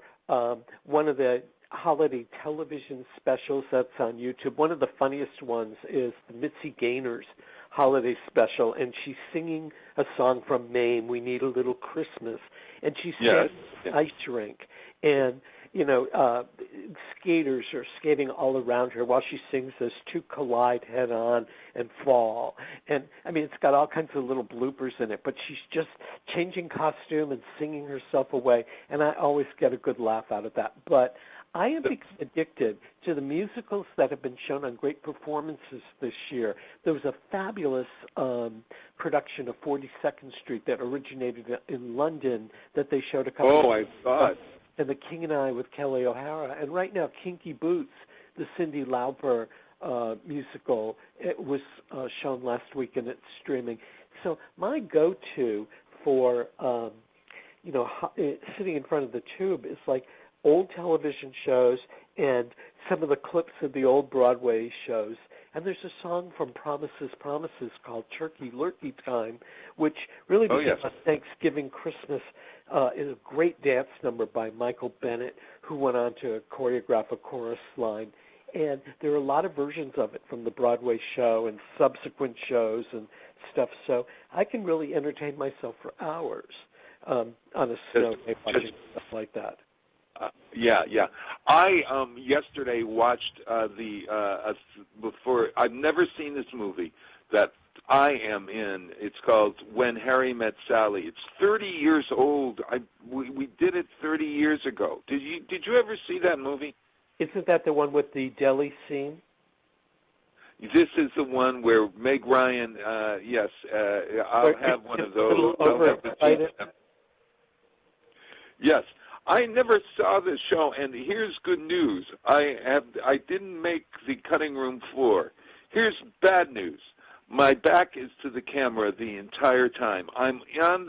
one of the holiday television specials that's on YouTube. One of the funniest ones is the Mitzi Gaynor's holiday special, and she's singing a song from Maine, "We Need a Little Christmas," and she's at an ice rink, and skaters are skating all around her while she sings. Those two collide head on and fall. And, I mean, it's got all kinds of little bloopers in it, but she's just changing costume and singing herself away, and I always get a good laugh out of that. But I am addicted to the musicals that have been shown on Great Performances this year. There was a fabulous production of 42nd Street that originated in London that they showed a couple of I saw it. And The King and I with Kelly O'Hara. And right now, Kinky Boots, the Cyndi Lauper musical, it was shown last week and it's streaming. So my go-to for, sitting in front of the tube is like old television shows and some of the clips of the old Broadway shows. And there's a song from Promises, Promises called Turkey Lurkey Time, which really became a Thanksgiving, Christmas, is a great dance number by Michael Bennett, who went on to choreograph a chorus line. And there are a lot of versions of it from the Broadway show and subsequent shows and stuff. So I can really entertain myself for hours on a snow day watching stuff like that. I yesterday watched before. I've never seen this movie that I am in. It's called When Harry Met Sally. It's 30 years old. We did it 30 years ago. Did you ever see that movie? Isn't that the one with the deli scene? This is the one where Meg Ryan. I'll have one of those. Yes. I never saw this show, and here's good news. I didn't make the cutting room floor. Here's bad news. My back is to the camera the entire time. I'm on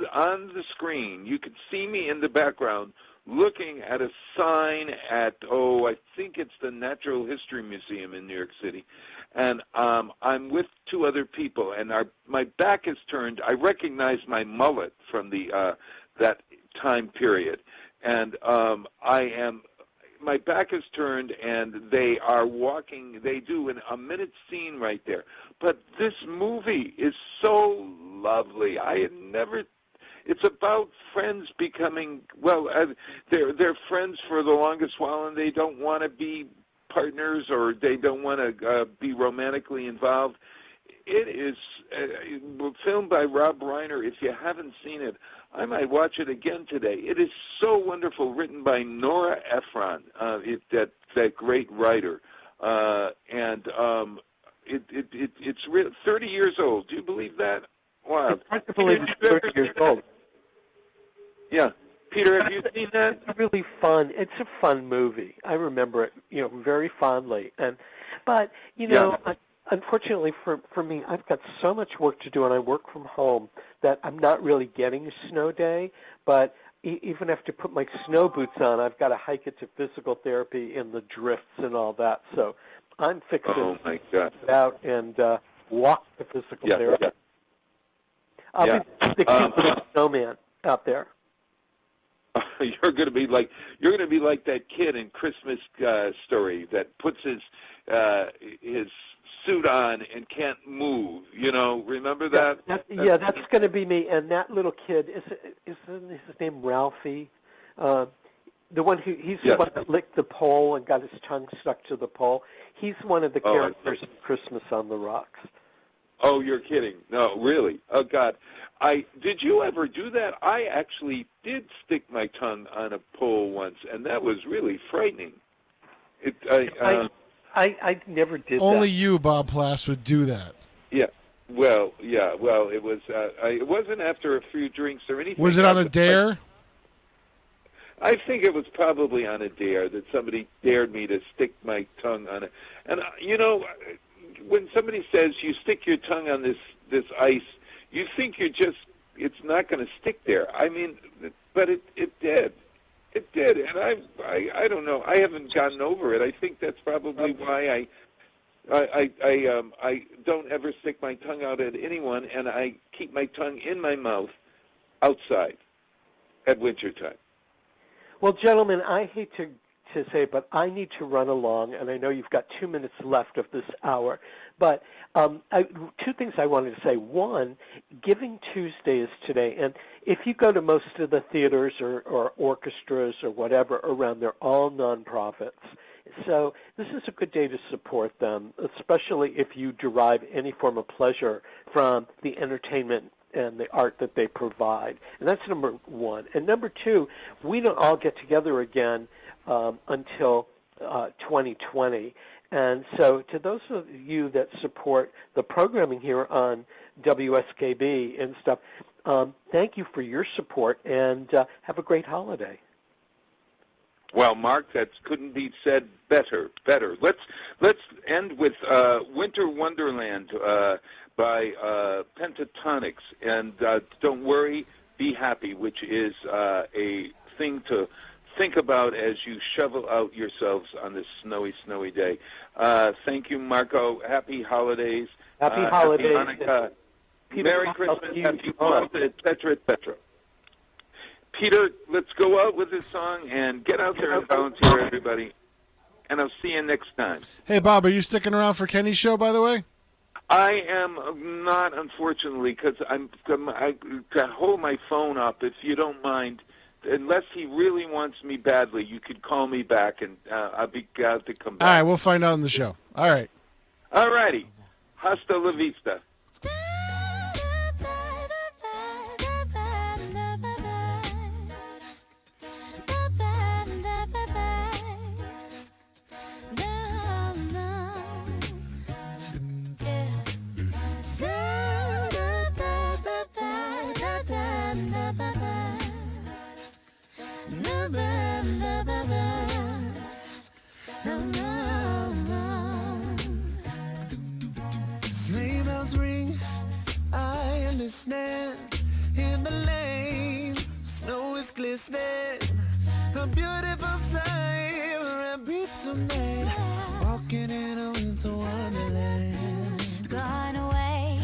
the screen. You can see me in the background looking at a sign at, I think it's the Natural History Museum in New York City. And I'm with two other people, and my back is turned. I recognize my mullet from that time period. And my back is turned, and they are walking. They do a minute scene right there. But this movie is so lovely. It's about friends becoming, they're friends for the longest while, and they don't want to be partners or they don't want to be romantically involved. It is filmed by Rob Reiner. If you haven't seen it, I might watch it again today. It is so wonderful, written by Nora Ephron, that great writer. It's 30 years old. Do you believe that? Wow. It's hard to believe it's 30 years old. Yeah. Peter, have you seen that? It's really fun. It's a fun movie. I remember it, very fondly. But unfortunately for me, I've got so much work to do, and I work from home, that I'm not really getting a snow day. But even after I put my snow boots on, I've got to hike it to physical therapy in the drifts and all that. So I'm fixing to get out and walk to physical therapy. I'll be the cute little snowman out there. You're going to be like that kid in Christmas Story that puts his suit on and can't move. Remember that? That's going to be me. And that little kid is his name Ralphie? The one he's the one that licked the pole and got his tongue stuck to the pole. He's one of the characters in Christmas on the Rocks. Oh, you're kidding. No, really. Oh, God. Did you ever do that? I actually did stick my tongue on a pole once, and that was really frightening. I never did that. Only you, Bob Plass, would do that. Yeah. Well, it was. It wasn't after a few drinks or anything. Was it on a dare? I think it was probably on a dare that somebody dared me to stick my tongue on it. And, when somebody says you stick your tongue on this ice, you think it's not going to stick there. I mean, but it did. It did, and I don't know. I haven't gotten over it. I think that's probably why I don't ever stick my tongue out at anyone, and I keep my tongue in my mouth outside at wintertime. Well, gentlemen, I hate to to say, but I need to run along, and I know you've got 2 minutes left of this hour. But two things I wanted to say. One, Giving Tuesday is today, and if you go to most of the theaters or orchestras or whatever around, they're all nonprofits. So this is a good day to support them, especially if you derive any form of pleasure from the entertainment and the art that they provide. And that's number one. And number two, we don't all get together again until 2020. And so to those of you that support the programming here on WSKB and stuff, thank you for your support, and have a great holiday. Well, Mark, that couldn't be said better. Let's end with Winter Wonderland by Pentatonics, and Don't Worry, Be Happy, which is a thing to think about as you shovel out yourselves on this snowy, snowy day. Thank you, Marco. Happy holidays. Happy holidays. Happy Hanukkah. Merry Christmas, Happy Kwanzaa, et cetera, et cetera. Peter, let's go out with this song and get out there and volunteer, everybody. And I'll see you next time. Hey, Bob, are you sticking around for Kenny's show, by the way? I am not, unfortunately, because I hold my phone up, if you don't mind. Unless he really wants me badly, you could call me back, and I'll be glad to come back. All right, we'll find out in the show. All right. All righty. Hasta la vista. Sleigh bells ring, I understand. In the lane, snow is glistening. A beautiful sight, we're happy tonight. Walking in a winter wonderland. Gone away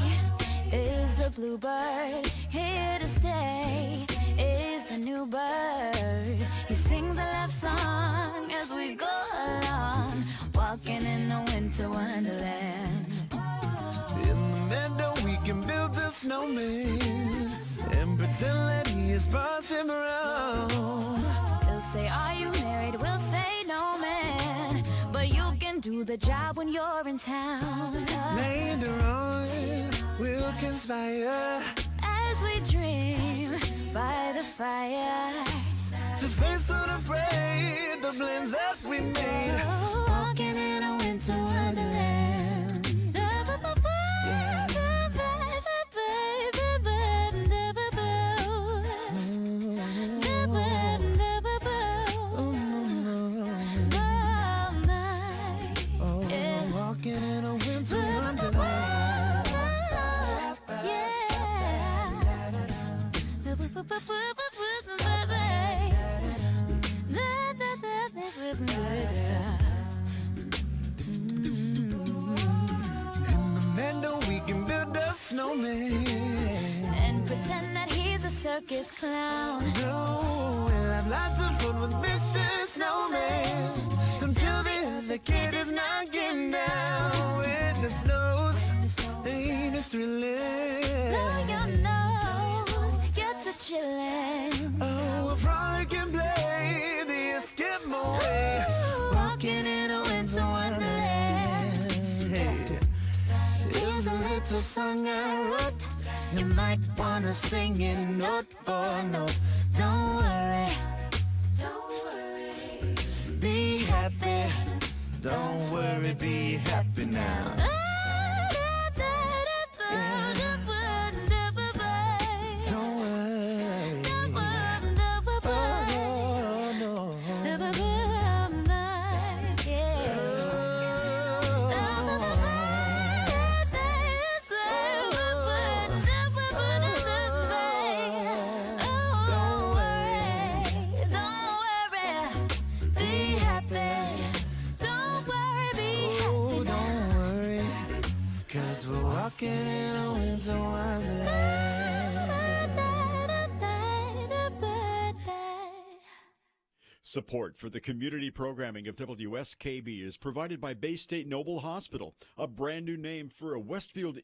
is the bluebird. Here to stay is the new bird. He sings a love song as we go along, walking in a winter wonderland. In the meadow we can build a snowman and pretend that he is passing around. He'll say, are you married? We'll say, no, man. But you can do the job when you're in town. Later on, we'll conspire as we dream by the fire to face unafraid the plans that we made. Walking in a winter wonderland. Walking in a winter wonderland. In the meadow we can build a snowman and pretend that he's a circus clown. No, we'll have lots of fun with Mr. Snowman until the other kid is knocking down. When the snows ain't it thrilling? Blow your nose, get to chillin'. Oh, we'll frolic and play the Eskimo way. Walking in a winter wonderland. Hey, here's a little song I wrote. You might wanna sing it note for note. Don't worry, be happy. Don't worry, be happy now. Don't worry. Oh, no. Support for the community programming of WSKB is provided by Bay State Noble Hospital, a brand new name for a Westfield